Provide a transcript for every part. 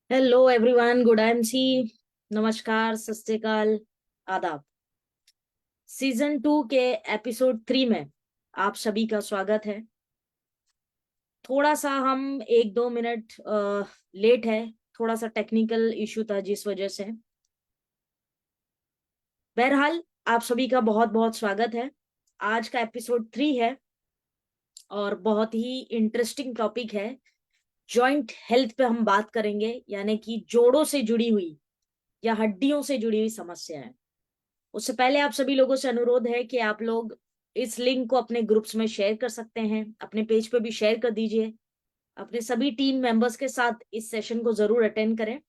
Hello everyone, good MC. नमस्कार, सत श्री अकाल, आदाब। सीजन 2 के एपिसोड 3 में आप सभी का स्वागत है। थोड़ा सा हम 1-2 मिनट लेट है। थोड़ा सा टेक्निकल इशू था जिस वजह से। बहरहाल, आप सभी का बहुत बहुत स्वागत है। आज का एपिसोड 3 है और बहुत ही इंटरेस्टिंग टॉपिक है। जॉइंट हेल्थ पे हम बात करेंगे, यानी कि जोड़ों से जुड़ी हुई या हड्डियों से जुड़ी हुई समस्या है। उससे पहले आप सभी लोगों से अनुरोध है कि आप लोग इस लिंक को अपने ग्रुप्स में शेयर कर सकते हैं, अपने पेज पे भी शेयर कर दीजिए। अपने सभी टीम मेंबर्स के साथ इस सेशन को जरूर अटेंड करें,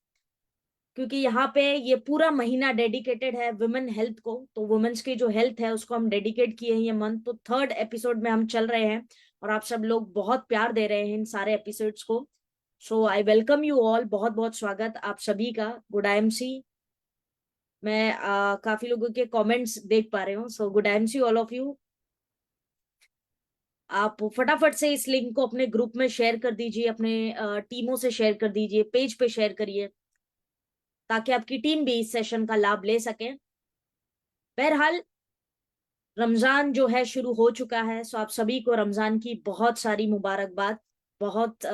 क्योंकि यहाँ पे ये पूरा महीना डेडिकेटेड है वुमेन हेल्थ को। तो वुमेन्स की जो हेल्थ है उसको हम डेडिकेट किए हैं ये मंथ। तो थर्ड एपिसोड में हम चल रहे हैं और आप सब लोग बहुत प्यार दे रहे हैं इन सारे एपिसोड्स को। सो आई वेलकम यू ऑल। बहुत बहुत स्वागत आप सभी का। Good IMC. मैं काफी लोगों के कमेंट्स देख पा रहे हूँ, so good IMC all of you. आप फटाफट से इस लिंक को अपने ग्रुप में शेयर कर दीजिए, अपने टीमों से शेयर कर दीजिए, पेज पे शेयर करिए, ताकि आपकी टीम भी इस सेशन का लाभ ले सके। बहरहाल, रमजान जो है शुरू हो चुका है, सो आप सभी को रमजान की बहुत सारी मुबारकबाद। बहुत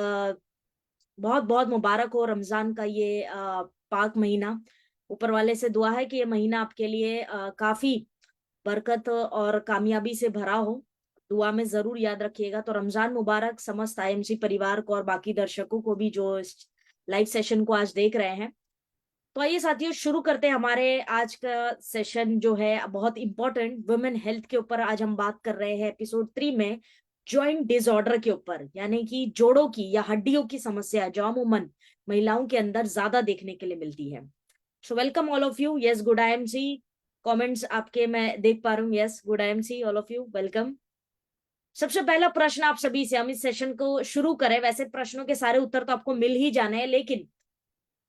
बहुत बहुत मुबारक हो रमजान का ये पाक महीना। ऊपर वाले से दुआ है कि ये महीना आपके लिए काफी बरकत और कामयाबी से भरा हो। दुआ में जरूर याद रखिएगा। तो रमजान मुबारक समस्त आईएमसी परिवार को और बाकी दर्शकों को भी जो इस लाइव सेशन को आज देख रहे हैं। तो आइए साथियों, शुरू करते हैं हमारे आज का सेशन जो है बहुत इंपॉर्टेंट वुमेन हेल्थ के ऊपर। आज हम बात कर रहे हैं एपिसोड 3 में जॉइंट डिसऑर्डर के ऊपर, यानी कि जोड़ों की या हड्डियों की समस्या जो अमूमन महिलाओं के अंदर ज्यादा देखने के लिए मिलती है। So welcome all of you. Yes, good IMC. Comments आपके मैं देख पा रहा हूँ। Yes, good IMC all of you, welcome. सबसे पहला प्रश्न आप सभी से हम इस सेशन को शुरू करें। वैसे प्रश्नों के सारे उत्तर तो आपको मिल ही जाने हैं, लेकिन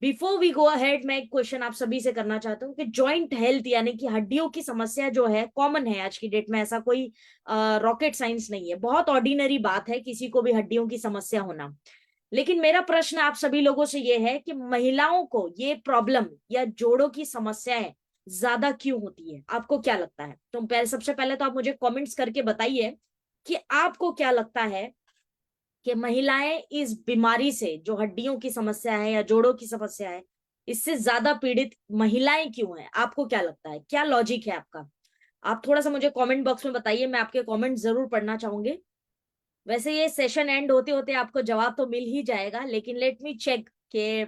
बिफोर वी गो अहेड मैं एक क्वेश्चन आप सभी से करना चाहता हूँ कि जॉइंट हेल्थ यानी कि हड्डियों की समस्या जो है कॉमन है आज की डेट में। ऐसा कोई रॉकेट साइंस नहीं है, बहुत ऑर्डिनरी बात है किसी को भी हड्डियों की समस्या होना। लेकिन मेरा प्रश्न आप सभी लोगों से यह है कि महिलाओं को ये प्रॉब्लम या जोड़ों की समस्याएं ज्यादा क्यों होती है? आपको क्या लगता है? तो पहले, सबसे पहले तो आप मुझे कमेंट्स करके बताइए कि आपको क्या लगता है कि महिलाएं इस बीमारी से, जो हड्डियों की समस्या है या जोड़ों की समस्या है, इससे ज्यादा पीड़ित महिलाएं क्यों हैं? आपको क्या लगता है? क्या लॉजिक है आपका? आप थोड़ा सा मुझे कमेंट बॉक्स में बताइए, मैं आपके कमेंट जरूर पढ़ना चाहूंगी। वैसे ये सेशन एंड होते होते आपको जवाब तो मिल ही जाएगा, लेकिन लेट मी चेक कि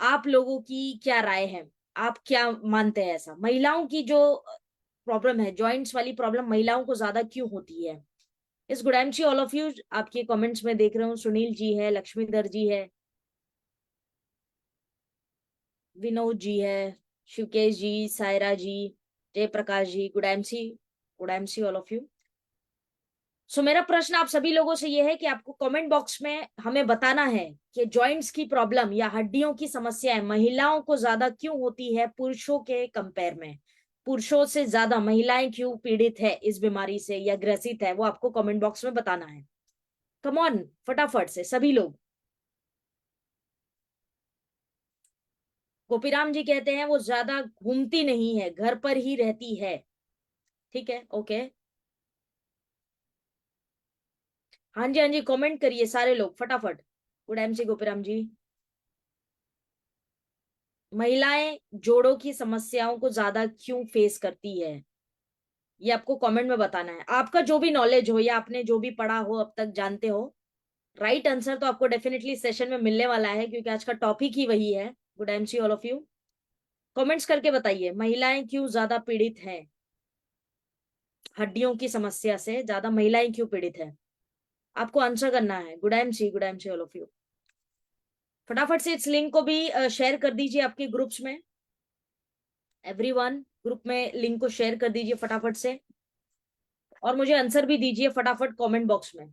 आप लोगों की क्या राय है। आप क्या मानते हैं, ऐसा महिलाओं की जो प्रॉब्लम है, जॉइंट्स वाली प्रॉब्लम महिलाओं को ज्यादा क्यों होती है? इस good M C all of you. आपके कमेंट्स में देख रहे हूँ, सुनील जी है, लक्ष्मीधर जी है, विनोद जी है, Shivkesh ji, Saira ji, Jaiprakash ji. Good M C, good M C all of you. So मेरा प्रश्न आप सभी लोगों से यह है कि आपको कमेंट बॉक्स में हमें बताना है कि जॉइंट्स की प्रॉब्लम या हड्डियों की समस्याएं महिलाओं को ज्यादा क्यों होती है पुरुषों के कंपेयर में। पुरुषों से ज्यादा महिलाएं क्यों पीड़ित है इस बीमारी से या ग्रसित है, वो आपको कमेंट बॉक्स में बताना है। कम ऑन, फटाफट से सभी लोग। गोपीराम जी कहते हैं वो ज्यादा घूमती नहीं है, घर पर ही रहती है। ठीक है, ओके। हाँ जी, हाँ जी, कमेंट करिए सारे लोग फटाफट। गुड एमसी गोपीराम जी। महिलाएं जोड़ों की समस्याओं को ज्यादा क्यों फेस करती है, ये आपको कमेंट में बताना है। आपका जो भी नॉलेज हो या आपने जो भी पढ़ा हो, अब तक जानते हो, राइट आंसर तो आपको डेफिनेटली सेशन में मिलने वाला है, क्योंकि आज का टॉपिक ही वही है। Good MC all of you. Comments करके बताइए महिलाएं क्यों ज्यादा पीड़ित हैं, हड्डियों की समस्या से ज्यादा महिलाएं क्यों पीड़ित है। आपको आंसर करना है। Good M C, good M C all of you. फटाफट से इस लिंक को भी शेयर कर दीजिए आपके ग्रुप्स में। एवरीवन, ग्रुप में लिंक को शेयर कर दीजिए फटाफट से, और मुझे आंसर भी दीजिए फटाफट कमेंट बॉक्स में।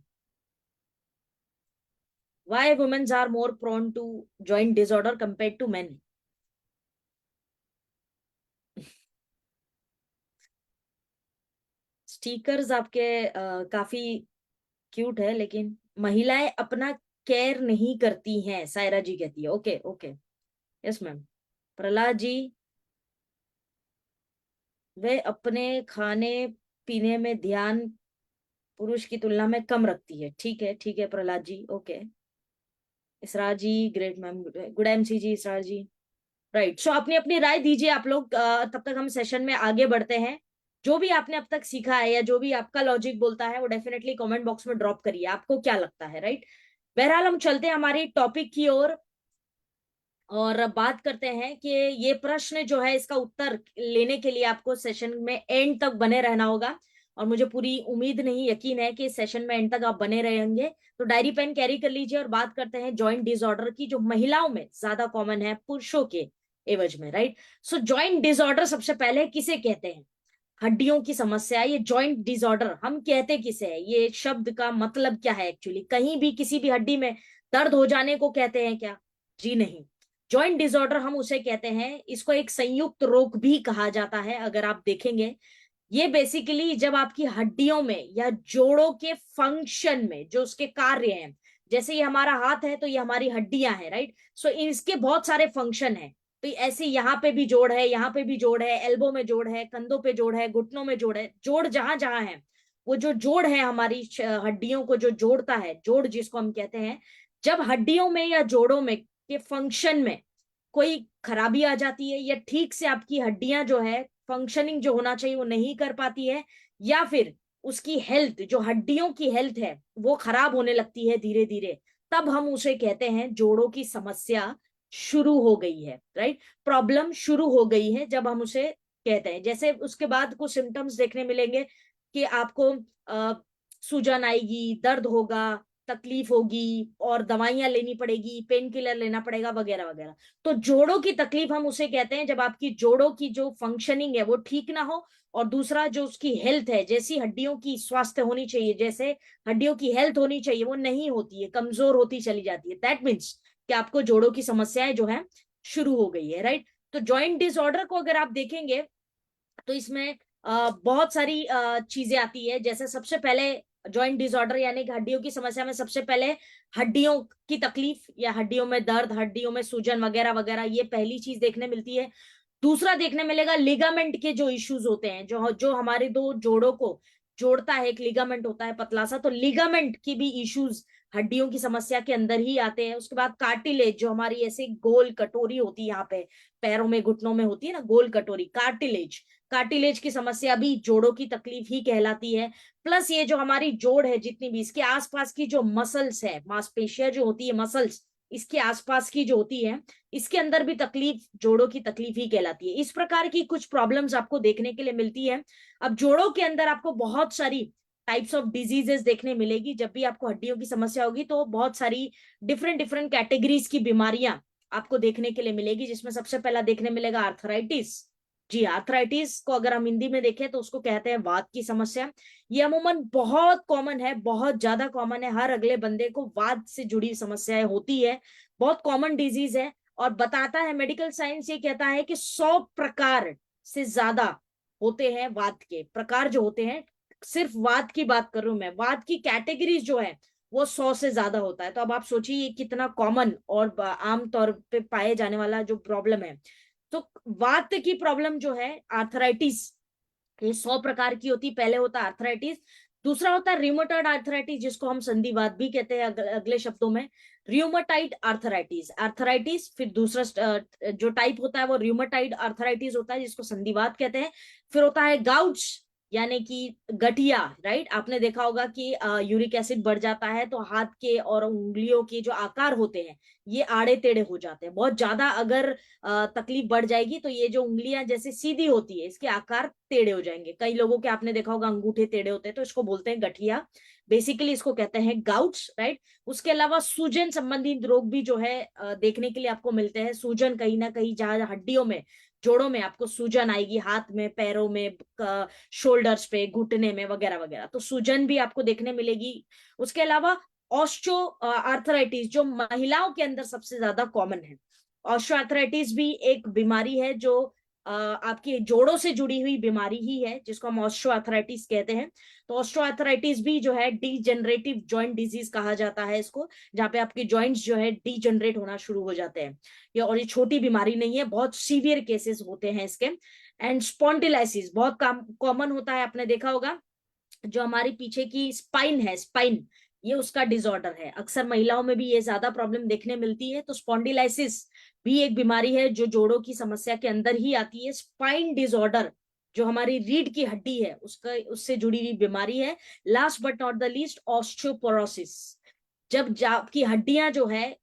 Why womens are more prone to joint disorder compare to men? Stickers आपके काफी क्यूट है, लेकिन महिलाएं अपना केयर नहीं करती हैं, सायरा जी कहती है। Okay okay. Yes ma'am. Prahlad ji, वे अपने खाने पीने में ध्यान पुरुष की तुलना में कम रखती है। ठीक है प्रहलाद जी, ओके। इसरार जी, ग्रेट मैम, गुड एमसी जी, इसरार जी, राइट। सो अपनी अपनी राय दीजिए आप लोग, तब तक हम सेशन में आगे बढ़ते हैं। जो भी आपने अब तक सीखा है या जो भी आपका लॉजिक बोलता है वो डेफिनेटली कमेंट बॉक्स में ड्रॉप करिए, आपको क्या लगता है, राइट। बहरहाल हम चलते हैं हमारी टॉपिक की ओर और बात करते हैं कि ये प्रश्न जो है इसका उत्तर लेने के लिए आपको सेशन में एंड तक बने रहना होगा। और मुझे पूरी उम्मीद नहीं, यकीन है कि सेशन में एंड तक आप बने रहेंगे। तो डायरी पेन कैरी कर लीजिए और बात करते हैं जॉइंट डिसऑर्डर की, जो महिलाओं में ज्यादा कॉमन है पुरुषों के एवज में, राइट। सो जॉइंट डिसऑर्डर सबसे पहले किसे कहते हैं? हड्डियों की समस्या। ये जॉइंट डिसऑर्डर हम कहते किसे है? ये शब्द का मतलब क्या है एक्चुअली? कहीं भी किसी भी हड्डी में दर्द हो जाने को कहते हैं क्या? जी नहीं। जॉइंट डिसऑर्डर हम उसे कहते हैं, इसको एक संयुक्त रोग भी कहा जाता है। अगर आप देखेंगे, ये बेसिकली जब आपकी हड्डियों में या जोड़ों के फंक्शन में जो उसके कार्य हैं, जैसे ये हमारा हाथ है तो ये हमारी हड्डियां हैं, राइट। सो इसके बहुत सारे फंक्शन हैं। तो ऐसे यहाँ पे भी जोड़ है, यहाँ पे भी जोड़ है, एल्बो में जोड़ है, कंधों पे जोड़ है, घुटनों में जोड़ है, जोड़ जहां जहां है, वो जो जोड़ है हमारी हड्डियों को जो जोड़ता है, जोड़ जिसको हम कहते हैं, जब हड्डियों में या जोड़ों में के फंक्शन में कोई खराबी आ जाती है या ठीक से आपकी हड्डियां जो है फंक्शनिंग जो होना चाहिए वो नहीं कर पाती है, या फिर उसकी हेल्थ, जो हड्डियों की हेल्थ है वो खराब होने लगती है धीरे धीरे, तब हम उसे कहते हैं जोड़ों की समस्या शुरू हो गई है, राइट। प्रॉब्लम शुरू हो गई है जब हम उसे कहते हैं। जैसे उसके बाद कुछ सिम्टम्स देखने मिलेंगे कि आपको सूजन आएगी, दर्द होगा, तकलीफ होगी और दवाइयां लेनी पड़ेगी, पेन किलर लेना पड़ेगा, वगैरह वगैरह। तो जोड़ों की तकलीफ हम उसे कहते हैं जब आपकी जोड़ों की जो फंक्शनिंग है वो ठीक ना हो, और दूसरा जो उसकी हेल्थ है, जैसी हड्डियों की स्वास्थ्य होनी चाहिए, जैसे हड्डियों की हेल्थ होनी चाहिए, वो नहीं होती है, कमजोर होती चली जाती है। दैट मीन्स कि आपको जोड़ों की समस्याएं जो है शुरू हो गई है, राइट। तो जॉइंट डिसऑर्डर को अगर आप देखेंगे तो इसमें बहुत सारी चीजें आती है। जैसे सबसे पहले जॉइंट डिसऑर्डर यानी कि हड्डियों की समस्या में सबसे पहले हड्डियों की तकलीफ या हड्डियों में दर्द, हड्डियों में सूजन वगैरह वगैरह, ये पहली चीज देखने मिलती है। दूसरा देखने मिलेगा लिगामेंट के जो इश्यूज होते हैं, जो जो हमारे दो जोड़ों को जोड़ता है, एक लिगामेंट होता है पतला सा, तो लिगामेंट की भी इश्यूज हड्डियों की समस्या के अंदर ही आते हैं। उसके बाद कार्टिलेज, जो हमारी ऐसे गोल कटोरी होती है यहाँ पे पैरों में घुटनों में होती है ना, गोल कटोरी, कार्टिलेज, कार्टिलेज की समस्या भी जोड़ों की तकलीफ ही कहलाती है। प्लस ये जो हमारी जोड़ है जितनी भी, इसके आसपास की जो मसल्स है, मांसपेशियां जो होती है, मसल्स इसके आसपास की जो होती है, इसके अंदर भी तकलीफ जोड़ों की तकलीफ ही कहलाती है। इस प्रकार की कुछ प्रॉब्लम्स आपको देखने के लिए मिलती है। अब जोड़ों के अंदर आपको बहुत सारी टाइप्स ऑफ डिजीजेस देखने मिलेगी। जब भी आपको हड्डियों की समस्या होगी तो बहुत सारी डिफरेंट डिफरेंट कैटेगरीज की बीमारियां आपको देखने के लिए मिलेगी, जिसमें सबसे पहला देखने मिलेगा आर्थराइटिस। जी, आर्थराइटिस को अगर हम हिंदी में देखें तो उसको कहते हैं वात की समस्या। ये अमूमन बहुत कॉमन है, बहुत ज्यादा कॉमन है, हर अगले बंदे को वात से जुड़ी समस्याएं होती है, बहुत कॉमन डिजीज है। और बताता है मेडिकल साइंस, ये कहता है कि 100 प्रकार से ज्यादा होते हैं वात के प्रकार जो होते हैं। सिर्फ वात की बात कर रही हूं मैं, वात की कैटेगरीज जो है वो 100 से ज्यादा होता है। तो अब आप सोचिए ये कितना कॉमन और आम तौर पे पाए जाने वाला जो प्रॉब्लम है। तो वात की प्रॉब्लम जो है आर्थराइटिस, ये 100 प्रकार की होती। पहले होता है आर्थराइटिस, दूसरा होता है रियोमेटॉइड आर्थराइटिस, जिसको हम संधिवात भी कहते हैं अगले शब्दों में, रियोमेटॉइड आर्थराइटिस, आर्थराइटिस। फिर दूसरा जो टाइप होता है वो रियोमेटॉइड आर्थराइटिस होता है, जिसको संधिवात कहते हैं। फिर होता है गाउट्स यानी कि गठिया, राइट। आपने देखा होगा कि यूरिक एसिड बढ़ जाता है तो हाथ के और उंगलियों के जो आकार होते हैं ये आड़े टेढ़े हो जाते हैं। बहुत ज्यादा अगर तकलीफ बढ़ जाएगी तो ये जो उंगलियां जैसे सीधी होती है इसके आकार टेढ़े हो जाएंगे। कई लोगों के आपने देखा होगा अंगूठे टेढ़े होते हैं, तो इसको बोलते हैं गठिया। बेसिकली इसको कहते हैं गाउट्स, राइट। उसके अलावा सूजन संबंधित रोग भी जो है देखने के लिए आपको मिलते हैं। सूजन कहीं ना कहीं जहां हड्डियों में, जोड़ों में आपको सूजन आएगी, हाथ में, पैरों में, शोल्डर्स पे, घुटने में, वगैरह वगैरह, तो सूजन भी आपको देखने मिलेगी। उसके अलावा ऑस्टो आर्थराइटिस जो महिलाओं के अंदर सबसे ज्यादा कॉमन है। ऑस्टो आर्थराइटिस भी एक बीमारी है जो आपकी जोड़ों से जुड़ी हुई बीमारी ही है, जिसको हम ऑस्टियोआर्थराइटिस कहते हैं। तो ऑस्टियोआर्थराइटिस भी जो है डीजेनरेटिव जॉइंट डिजीज कहा जाता है इसको, जहाँ पे आपके जॉइंट्स जो है डीजेनरेट होना शुरू हो जाते हैं। ये छोटी बीमारी नहीं है, बहुत सीवियर केसेस होते हैं इसके। एंड स्पॉन्डिलाइसिस बहुत कॉमन होता है, आपने देखा होगा, जो हमारी पीछे की स्पाइन है, स्पाइन, ये उसका डिसऑर्डर है। अक्सर महिलाओं में भी ये ज्यादा प्रॉब्लम देखने मिलती है। तो स्पॉन्डिलाइसिस भी एक बीमारी है जो जोड़ों की समस्या के अंदर ही आती है। स्पाइन डिसऑर्डर जो हमारी रीढ़ की हड्डी है उसका, उससे जुड़ी हुई बीमारी है। Last but not the least, osteoporosis, जब आपकी हड्डियां जो है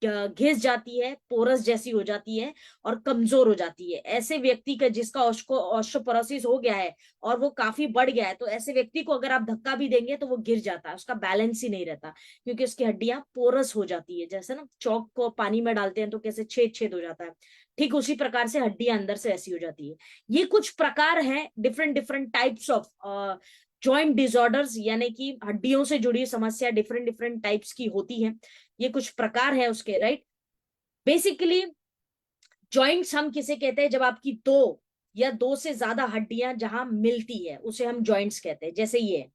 घिस जाती है, पोरस जैसी हो जाती है और कमजोर हो जाती है। ऐसे व्यक्ति का जिसका ऑस्टियोपोरोसिस हो गया है और वो काफी बढ़ गया है, तो ऐसे व्यक्ति को अगर आप धक्का भी देंगे तो वो गिर जाता है, उसका बैलेंस ही नहीं रहता, क्योंकि उसकी हड्डियां पोरस हो जाती है। जैसे ना चौक को पानी में डालते हैं तो कैसे छेद छेद हो जाता है, ठीक उसी प्रकार से हड्डियां अंदर से ऐसी हो जाती है। ये कुछ प्रकार हैं, different different types of joint disorders, यानी कि हड्डियों से जुड़ी समस्या डिफरेंट डिफरेंट टाइप्स की होती है। ये कुछ प्रकार है उसके, राइट। बेसिकली जॉइंट्स हम किसे कहते हैं, जब आपकी दो या दो से ज्यादा हड्डियां जहां मिलती है उसे हम जॉइंट्स कहते हैं। जैसे ये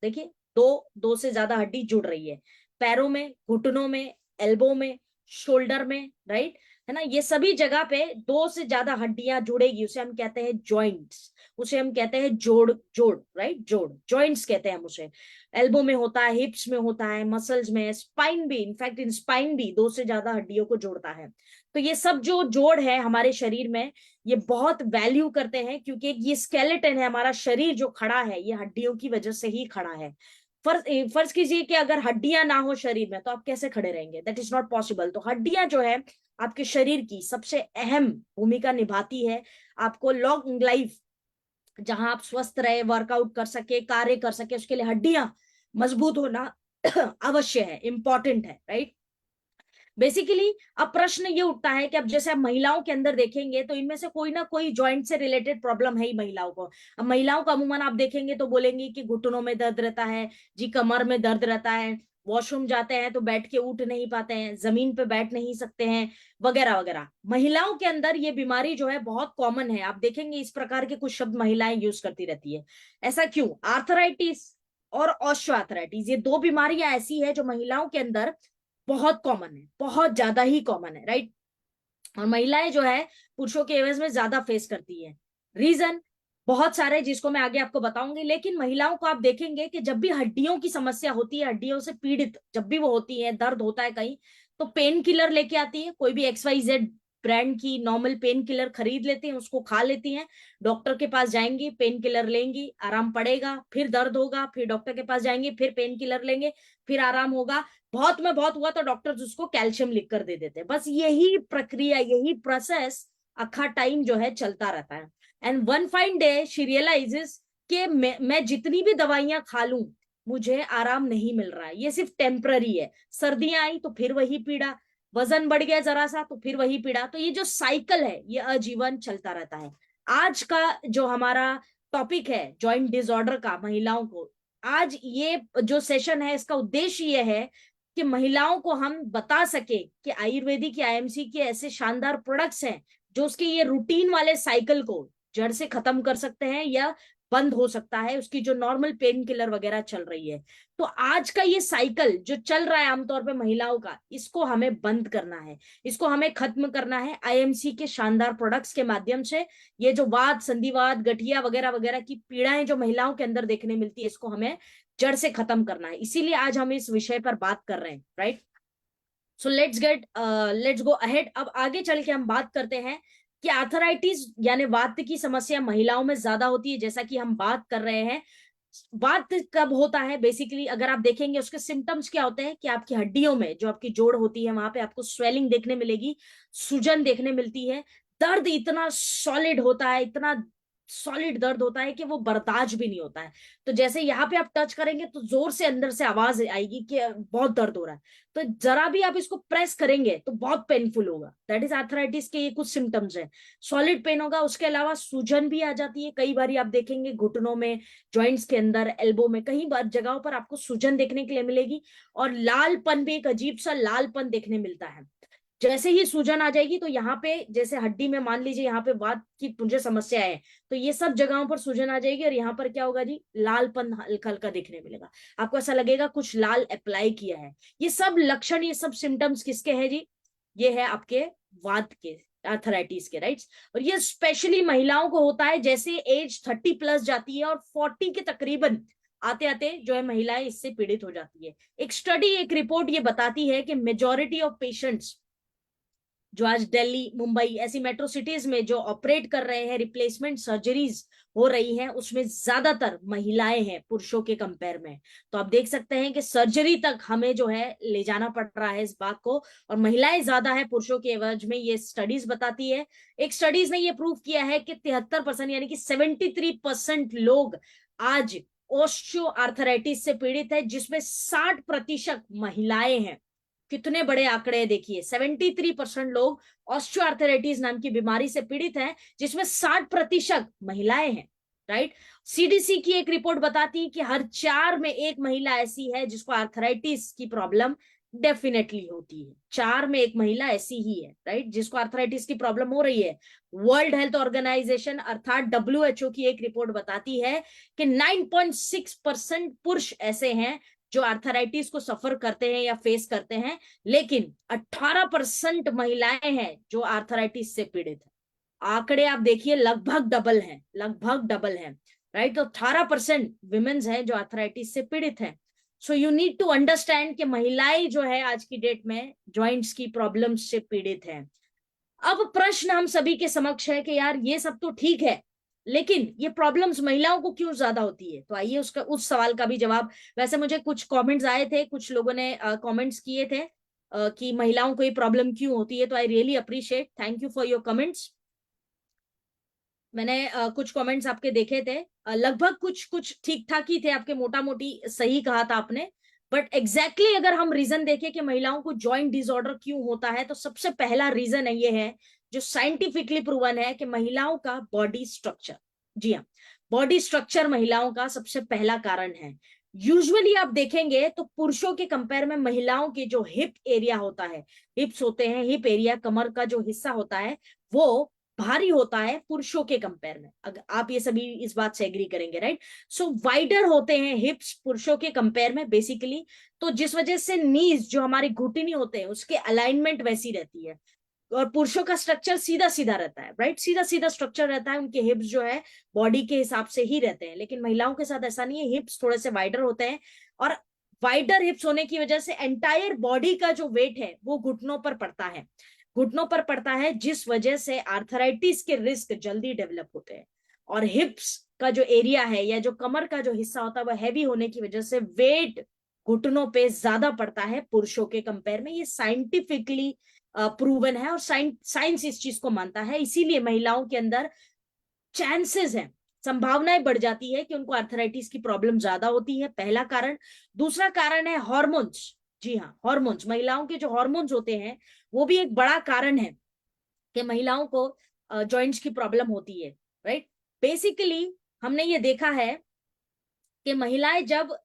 देखिए, दो से ज्यादा हड्डी जुड़ रही है, पैरों में, घुटनों में, एल्बो में, शोल्डर में, राइट, है ना। ये सभी जगह पे दो से ज्यादा हड्डियां जुड़ेगी, उसे हम कहते हैं जॉइंट्स, उसे हम कहते हैं जोड़, जोड़, राइट, जोड़, जॉइंट्स कहते हैं हम उसे। एल्बो में होता है, हिप्स में होता है, मसल्स में, स्पाइन भी, इनफैक्ट इन स्पाइन भी दो से ज्यादा हड्डियों को जोड़ता है। तो ये सब जो जोड़ है हमारे शरीर में, ये बहुत वैल्यू करते हैं, क्योंकि ये स्केलेटन है, हमारा शरीर जो खड़ा है ये हड्डियों की वजह से ही खड़ा है। फर्ज कीजिए कि अगर हड्डियां ना हो शरीर में तो आप कैसे खड़े रहेंगे, दैट इज नॉट पॉसिबल। तो हड्डियां जो है आपके शरीर की सबसे अहम भूमिका निभाती है, आपको लॉन्ग लाइफ, जहां आप स्वस्थ रहे, वर्कआउट कर सके, कार्य कर सके, उसके लिए हड्डियां मजबूत होना अवश्य है, इंपॉर्टेंट है, राइट। बेसिकली अब प्रश्न ये उठता है कि अब जैसे आप महिलाओं के अंदर देखेंगे तो इनमें से कोई ना कोई जॉइंट से रिलेटेड प्रॉब्लम है ही महिलाओं को। अब महिलाओं को अमूमन आप देखेंगे तो बोलेंगे कि घुटनों में दर्द रहता है जी, कमर में दर्द रहता है, वॉशरूम जाते हैं तो बैठ के उठ नहीं पाते हैं, जमीन पे बैठ नहीं सकते हैं, वगैरह वगैरह। महिलाओं के अंदर ये बीमारी जो है बहुत कॉमन है, आप देखेंगे इस प्रकार के कुछ शब्द महिलाएं यूज करती रहती है। ऐसा क्यों? आर्थराइटिस और ऑस्टियोआर्थराइटिस, ये दो बीमारियां ऐसी है जो महिलाओं के अंदर बहुत कॉमन है, बहुत ज्यादा ही कॉमन है, राइट। और महिलाएं जो है पुरुषों के एवज में ज्यादा फेस करती है। रीजन बहुत सारे, जिसको मैं आगे आपको बताऊंगी। लेकिन महिलाओं को आप देखेंगे कि जब भी हड्डियों की समस्या होती है, हड्डियों से पीड़ित जब भी वो होती है, दर्द होता है कहीं, तो पेन किलर लेके आती है, कोई भी XYZ ब्रांड की नॉर्मल पेन किलर खरीद लेते हैं, उसको खा लेती हैं। डॉक्टर के पास जाएंगी, पेन किलर लेंगी, आराम पड़ेगा, फिर दर्द होगा, फिर डॉक्टर के पास जाएंगे, फिर पेन किलर लेंगे, फिर आराम होगा। बहुत में बहुत हुआ तो डॉक्टर उसको कैल्शियम लिख कर दे देते हैं। बस यही प्रक्रिया, यही प्रोसेस अखा टाइम जो है चलता रहता है। And one fine day she realises कि मैं जितनी भी दवाइयां खा लूं मुझे आराम नहीं मिल रहा है, ये सिर्फ टेम्पररी है। सर्दियां आई तो फिर वही पीड़ा, वजन बढ़ गया जरा सा तो फिर वही पीड़ा। तो ये जो साइकिल है ये आजीवन चलता रहता है। आज का जो हमारा टॉपिक है जॉइंट डिसऑर्डर का महिलाओं को, आज ये जो सेशन है इसका उद्देश्य ये है कि महिलाओं को हम बता सके कि आयुर्वेदिक या IMC के ऐसे शानदार प्रोडक्ट्स हैं जो उसके ये रूटीन वाले साइकिल को जड़ से खत्म कर सकते हैं या बंद हो सकता है, उसकी जो नॉर्मल पेन किलर वगैरह चल रही है। तो आज का ये साइकिल जो चल रहा है आमतौर पे महिलाओं का, इसको हमें बंद करना है, इसको हमें खत्म करना है IMC के शानदार प्रोडक्ट्स के माध्यम से। ये जो वात, संधिवात, गठिया वगैरह वगैरह की पीड़ाएं जो महिलाओं के अंदर देखने मिलती है, इसको हमें जड़ से खत्म करना है। इसीलिए आज हम इस विषय पर बात कर रहे हैं, right. So let's go ahead. अब आगे चल के हम बात करते हैं कि आर्थराइटिस यानी वात की समस्या महिलाओं में ज्यादा होती है, जैसा कि हम बात कर रहे हैं। वात कब होता है? बेसिकली अगर आप देखेंगे उसके सिम्टम्स क्या होते हैं कि आपकी हड्डियों में जो आपकी जोड़ होती है वहां पे आपको स्वेलिंग देखने मिलेगी, सूजन देखने मिलती है, दर्द इतना सॉलिड होता है, इतना सॉलिड दर्द होता है कि वो बर्दाश्त भी नहीं होता है। तो जैसे यहाँ पे आप टच करेंगे तो जोर से अंदर से आवाज आएगी कि बहुत दर्द हो रहा है, तो जरा भी आप इसको प्रेस करेंगे तो बहुत पेनफुल होगा। दैट इज आर्थराइटिस के ये कुछ सिम्टम्स है। सॉलिड पेन होगा, उसके अलावा सूजन भी आ जाती है। कई बार आप देखेंगे घुटनों में, जॉइंट्स के अंदर, एल्बो में, कई बार जगहों पर आपको सूजन देखने के लिए मिलेगी। और लालपन भी, एक अजीब सा लालपन देखने मिलता है। जैसे ही सूजन आ जाएगी तो यहाँ पे जैसे हड्डी में मान लीजिए यहाँ पे वात की मुझे समस्या है, तो ये सब जगहों पर सूजन आ जाएगी और यहाँ पर क्या होगा जी, लालपन हल्का हल्का दिखने मिलेगा, आपको ऐसा लगेगा कुछ लाल अप्लाई किया है। ये सब लक्षण, ये सब सिम्टम्स किसके हैं जी, ये है आपके वात के, आर्थराइटिस के, राइट। और ये स्पेशली महिलाओं को होता है जैसे एज 30+ जाती है और 40 के तकरीबन आते आते जो है महिलाएं इससे पीड़ित हो जाती है। एक स्टडी, एक रिपोर्ट ये बताती है कि मेजोरिटी ऑफ पेशेंट्स जो आज दिल्ली, मुंबई ऐसी मेट्रो सिटीज में जो ऑपरेट कर रहे हैं, रिप्लेसमेंट सर्जरीज हो रही हैं, उसमें ज्यादातर महिलाएं हैं पुरुषों के कंपेयर में। तो आप देख सकते हैं कि सर्जरी तक हमें जो है ले जाना पड़ रहा है इस बात को, और महिलाएं ज्यादा है पुरुषों के एवज में, ये स्टडीज बताती है। एक स्टडीज ने ये प्रूव किया है कि 73% यानी कि 73% लोग आज ऑस्टियो आर्थराइटिस से पीड़ित है, जिसमें 60% महिलाएं हैं। कितने बड़े आंकड़े देखिए, 73% लोग ऑस्टियोआर्थराइटिस नाम की बीमारी से पीड़ित हैं, जिसमें 60% महिलाएं हैं, राइट। सीडीसी की एक रिपोर्ट बताती है कि हर 4 में एक महिला ऐसी है जिसको आर्थराइटिस की प्रॉब्लम डेफिनेटली होती है। 4 में एक महिला ऐसी ही है, राइट, जिसको आर्थराइटिस की प्रॉब्लम हो रही है। वर्ल्ड हेल्थ ऑर्गेनाइजेशन अर्थात WHO की एक रिपोर्ट बताती है कि 9.6% पुरुष ऐसे हैं जो आर्थराइटिस को सफर करते हैं या फेस करते हैं, लेकिन 18% महिलाएं हैं जो आर्थराइटिस से पीड़ित है। आंकड़े आप देखिए लगभग डबल हैं, लगभग डबल हैं, राइट। तो 18% विमेन्स हैं जो आर्थराइटिस से पीड़ित हैं। So you need to understand कि महिलाएं जो है आज की डेट में जॉइंट्स की प्रॉब्लम्स से पीड़ित हैं। अब प्रश्न हम सभी के समक्ष है कि यार ये सब तो ठीक है, लेकिन ये प्रॉब्लम्स महिलाओं को क्यों ज्यादा होती है। तो आइए उसका, उस सवाल का भी जवाब, वैसे मुझे कुछ कमेंट्स आए थे, कुछ लोगों ने कमेंट्स किए थे कि महिलाओं को ये प्रॉब्लम क्यों होती है, तो I really appreciate, thank you for your comments. मैंने कुछ कमेंट्स आपके देखे थे, लगभग कुछ कुछ ठीक ठाक ही थे आपके, मोटा मोटी सही कहा था आपने। बट एग्जैक्टली अगर हम रीजन देखें कि महिलाओं को जॉइंट डिसऑर्डर क्यों होता है, तो सबसे पहला रीजन है ये है, जो साइंटिफिकली प्रूवन है, कि महिलाओं का बॉडी स्ट्रक्चर। जी हाँ, बॉडी स्ट्रक्चर महिलाओं का सबसे पहला कारण है। यूजुअली आप देखेंगे तो पुरुषों के कंपेयर में महिलाओं के जो हिप एरिया होता है, हिप्स होते हैं, हिप एरिया, कमर का जो हिस्सा होता है, वो भारी होता है पुरुषों के कंपेयर में। अगर आप ये सभी इस बात से एग्री करेंगे, राइट। सो वाइडर होते हैं हिप्स पुरुषों के कंपेयर में बेसिकली, तो जिस वजह से नीज जो हमारी घुटनी होते हैं उसके अलाइनमेंट वैसी रहती है, और पुरुषों का स्ट्रक्चर सीधा सीधा रहता है, राइट, सीधा सीधा स्ट्रक्चर रहता है, उनके हिप्स जो है बॉडी के हिसाब से ही रहते हैं। लेकिन महिलाओं के साथ ऐसा नहीं है, हिप्स थोड़े से वाइडर होते हैं, और वाइडर हिप्स होने की वजह से एंटायर बॉडी का जो वेट है वो घुटनों पर पड़ता है, घुटनों पर पड़ता है, जिस वजह से आर्थराइटिस के रिस्क जल्दी डेवलप होते हैं। और हिप्स का जो एरिया है या जो कमर का जो हिस्सा होता है वह हैवी होने की वजह से वेट घुटनों पे ज्यादा पड़ता है पुरुषों के कंपेयर में। ये साइंटिफिकली प्रूवन है और साइंस इस चीज को मानता है। इसीलिए महिलाओं के अंदर चांसेस हैं, संभावनाएं बढ़ जाती है कि उनको आर्थराइटिस की प्रॉब्लम ज्यादा होती है, पहला कारण। दूसरा कारण है हॉर्मोन्स। जी हाँ, हॉर्मोन्स, महिलाओं के जो हॉर्मोन्स होते हैं वो भी एक बड़ा कारण है कि महिलाओं को जॉइंट्स की प्रॉब्लम होती है, राइट। बेसिकली हमने ये देखा है कि महिलाएं जब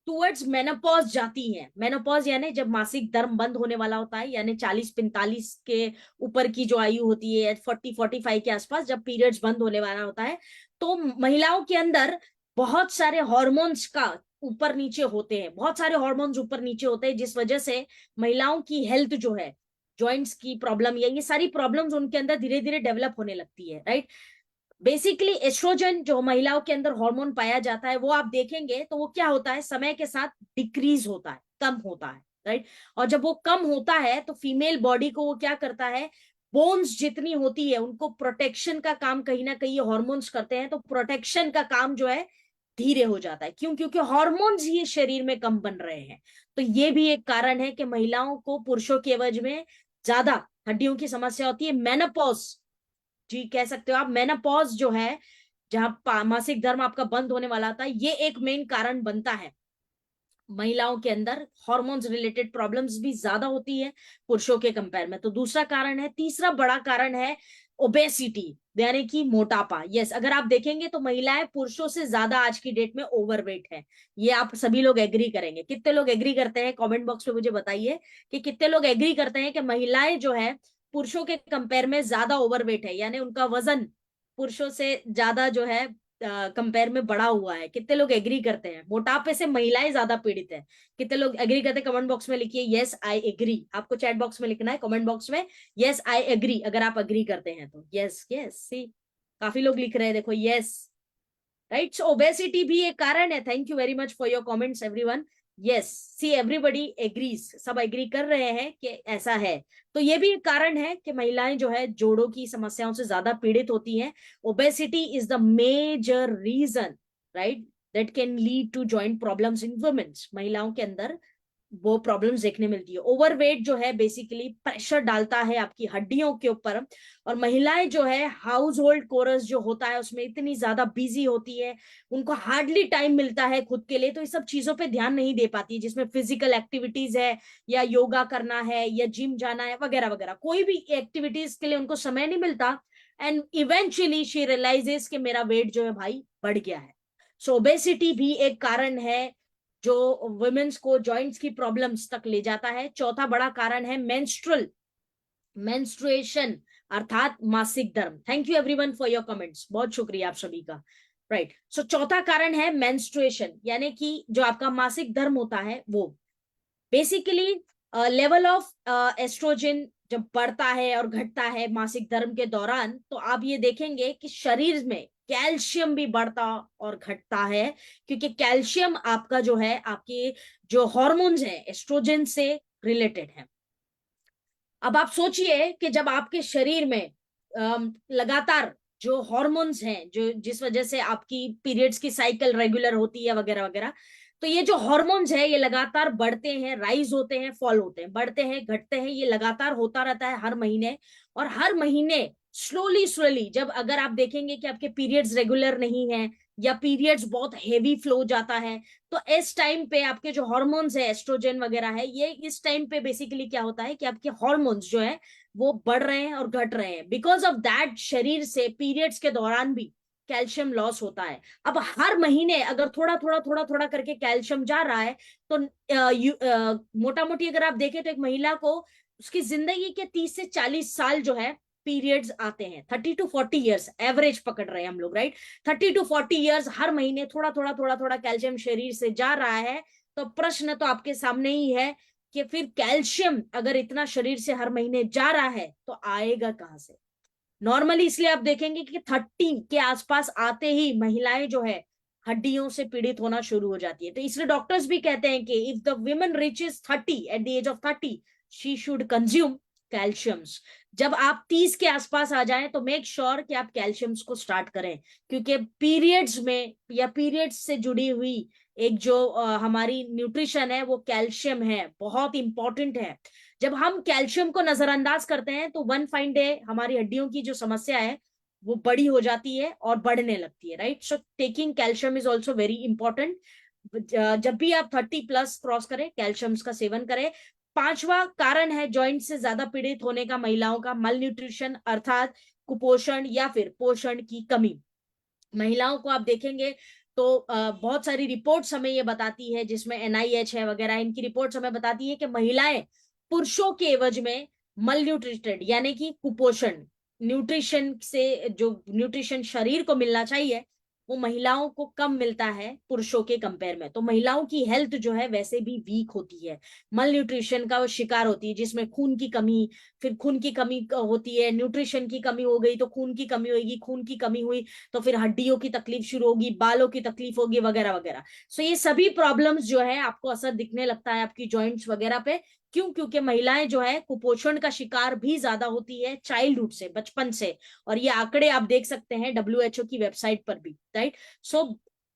टूवर्ड्स मेनोपॉज जाती हैं, मेनोपॉज यानी जब मासिक धर्म बंद होने वाला होता है, यानी 40-45 के ऊपर की जो आयु होती है, 40-45 के आसपास जब पीरियड्स बंद होने वाला होता है, तो महिलाओं के अंदर बहुत सारे हॉर्मोन्स का ऊपर नीचे होते हैं, बहुत सारे हॉर्मोन्स ऊपर नीचे होते हैं, जिस वजह से महिलाओं की हेल्थ जो है, जॉइंट्स की प्रॉब्लम या ये सारी प्रॉब्लम्स उनके अंदर धीरे धीरे डेवलप होने लगती है, राइट। बेसिकली एस्ट्रोजन जो महिलाओं के अंदर हार्मोन पाया जाता है, वो आप देखेंगे तो वो क्या होता है, समय के साथ डिक्रीज होता है, कम होता है, राइट। और जब वो कम होता है तो फीमेल बॉडी को वो क्या करता है, बोन्स जितनी होती है उनको प्रोटेक्शन का काम कहीं ना कहीं हॉर्मोन्स करते हैं, तो प्रोटेक्शन का काम जो है धीरे हो जाता है। क्यों? क्योंकि हॉर्मोन्स ही शरीर में कम बन रहे हैं। तो ये भी एक कारण है कि महिलाओं को पुरुषों के एवज में ज्यादा हड्डियों की समस्या होती है। मेनोपॉज, जी कह सकते हो आप, मेनोपॉज जो है, जहां मासिक धर्म आपका बंद होने वाला था, ये एक मेन कारण बनता है। महिलाओं के अंदर हॉर्मोन्स रिलेटेड प्रॉब्लम्स भी ज्यादा होती है पुरुषों के कंपेयर में। तो दूसरा कारण है। तीसरा बड़ा कारण है ओबेसिटी यानी कि मोटापा। यस, अगर आप देखेंगे तो महिलाएं पुरुषों से ज्यादा आज की डेट में ओवरवेट है। ये आप सभी लोग एग्री करेंगे। कितने लोग एग्री करते हैं कमेंट बॉक्स में मुझे बताइए कि कितने लोग एग्री करते हैं कि महिलाएं जो है पुरुषों के कंपेयर में ज्यादा ओवरवेट है, यानी उनका वजन पुरुषों से ज्यादा जो है कंपेयर में बढ़ा हुआ है। कितने लोग एग्री करते हैं मोटापे से महिलाएं ज्यादा पीड़ित है? कितने लोग एग्री करते हैं कमेंट बॉक्स में लिखिए यस आई एग्री। आपको चैट बॉक्स में लिखना है कमेंट बॉक्स में यस आई एग्री अगर आप एग्री करते हैं तो। यस यस सी, काफी लोग लिख रहे हैं, देखो यस, राइट। सो ओबेसिटी भी एक कारण है। Thank you very much for your comments everyone. Yes, see everybody agrees, सब एग्री कर रहे हैं कि ऐसा है। तो ये भी एक कारण है कि महिलाएं जो है जोड़ों की समस्याओं से ज्यादा पीड़ित होती हैं। Obesity is the major reason, right, that can lead to joint problems in womens. महिलाओं के अंदर वो प्रॉब्लम्स देखने मिलती है। ओवरवेट जो है बेसिकली प्रेशर डालता है आपकी हड्डियों के ऊपर, और महिलाएं जो है हाउस होल्ड कोरस जो होता है उसमें इतनी ज्यादा बिजी होती है, उनको हार्डली टाइम मिलता है खुद के लिए, तो इस सब चीजों पे ध्यान नहीं दे पाती, जिसमें फिजिकल एक्टिविटीज है या योगा करना है या जिम जाना है वगैरह वगैरह, कोई भी एक्टिविटीज के लिए उनको समय नहीं मिलता। एंड इवेंचुअली शी रियलाइजेस कि मेरा वेट जो है भाई बढ़ गया है। सो ओबेसिटी भी एक कारण है जो वुमेन्स को जॉइंट्स की प्रॉब्लम्स तक ले जाता है। चौथा बड़ा कारण है मेंस्ट्रुएशन अर्थात मासिक धर्म। Thank you everyone for your comments, बहुत शुक्रिया आप सभी का। राइट, सो चौथा कारण है मेंस्ट्रुएशन, यानी कि जो आपका मासिक धर्म होता है वो बेसिकली लेवल ऑफ एस्ट्रोजन जब बढ़ता है और घटता है मासिक धर्म के दौरान, तो आप ये देखेंगे कि शरीर में कैल्शियम भी बढ़ता और घटता है, क्योंकि कैल्शियम आपका जो है आपके जो हॉर्मोन्स हैं एस्ट्रोजन से रिलेटेड है। अब आप सोचिए कि जब आपके शरीर में लगातार जो हॉर्मोन्स हैं जो जिस वजह से आपकी पीरियड्स की साइकिल रेगुलर होती है वगैरह वगैरह, तो ये जो हॉर्मोन्स है ये लगातार बढ़ते हैं, राइज होते हैं, फॉल होते हैं, बढ़ते हैं, घटते हैं, ये लगातार होता रहता है हर महीने। और हर महीने स्लोली स्लोली जब अगर आप देखेंगे कि आपके पीरियड्स रेगुलर नहीं है या पीरियड्स बहुत हेवी फ्लो जाता है, तो इस टाइम पे आपके जो हॉर्मोन्स है एस्ट्रोजन वगैरह है, ये इस टाइम पे बेसिकली क्या होता है कि आपके हॉर्मोन्स जो है वो बढ़ रहे हैं और घट रहे हैं। बिकॉज ऑफ दैट शरीर से पीरियड्स के दौरान भी कैल्शियम लॉस होता है। अब हर महीने अगर थोड़ा थोड़ा थोड़ा थोड़ा करके कैल्शियम जा रहा है, तो मोटा मोटी अगर आप देखें तो एक महिला को उसकी जिंदगी के 30 से 40 साल जो है पीरियड्स आते हैं। 30 to 40 ईयर्स एवरेज पकड़ रहे हैं हम लोग, राइट। 30 to 40 ईयर्स हर महीने थोड़ा थोड़ा थोड़ा थोड़ा कैल्शियम शरीर से जा रहा है। तो प्रश्न तो आपके सामने ही है कि फिर कैल्शियम अगर इतना शरीर से हर महीने जा रहा है तो आएगा कहां से? नॉर्मली इसलिए आप देखेंगे कि 30 के आसपास आते ही महिलाएं जो है हड्डियों से पीड़ित होना शुरू हो जाती है। तो इसलिए डॉक्टर्स भी कहते हैं कि if the woman reaches 30 at the age of 30 she should consume calciums. जब आप 30 के आसपास आ जाएं तो मेक श्योर कि आप कैल्शियम्स को स्टार्ट करें, क्योंकि पीरियड्स में या पीरियड्स से जुड़ी हुई एक जो हमारी न्यूट्रिशन है वो कैल्शियम है, बहुत इंपॉर्टेंट है। जब हम कैल्शियम को नजरअंदाज करते हैं तो वन फाइन डे हमारी हड्डियों की जो समस्या है वो बड़ी हो जाती है और बढ़ने लगती है, right. So taking calcium is also very important. जब भी आप 30+ क्रॉस करें कैल्शियम का सेवन करें। पांचवा कारण है जॉइंट से ज्यादा पीड़ित होने का महिलाओं का मल न्यूट्रिशन अर्थात कुपोषण या फिर पोषण की कमी। महिलाओं को आप देखेंगे तो बहुत सारी रिपोर्ट्स हमें ये बताती है, जिसमें NIH है वगैरह, इनकी रिपोर्ट्स हमें बताती है कि महिलाएं पुरुषों के एवज में मल न्यूट्रिटेड यानी कि कुपोषण, न्यूट्रिशन से जो न्यूट्रिशन शरीर को मिलना चाहिए वो महिलाओं को कम मिलता है पुरुषों के कंपेयर में। तो महिलाओं की हेल्थ जो है वैसे भी वीक होती है, मल न्यूट्रिशन का वो शिकार होती है, जिसमें खून की कमी, फिर खून की कमी होती है, न्यूट्रिशन की कमी हो गई तो खून की कमी होगी, खून की कमी हुई तो फिर हड्डियों की तकलीफ शुरू होगी, बालों की तकलीफ होगी वगैरह वगैरह। सो ये सभी प्रॉब्लम्स जो है आपको असर दिखने लगता है आपकी जॉइंट्स वगैरह पे। क्यों? क्योंकि महिलाएं जो है कुपोषण का शिकार भी ज्यादा होती है चाइल्डहुड से, बचपन से। और ये आंकड़े आप देख सकते हैं WHO की वेबसाइट पर भी, right. So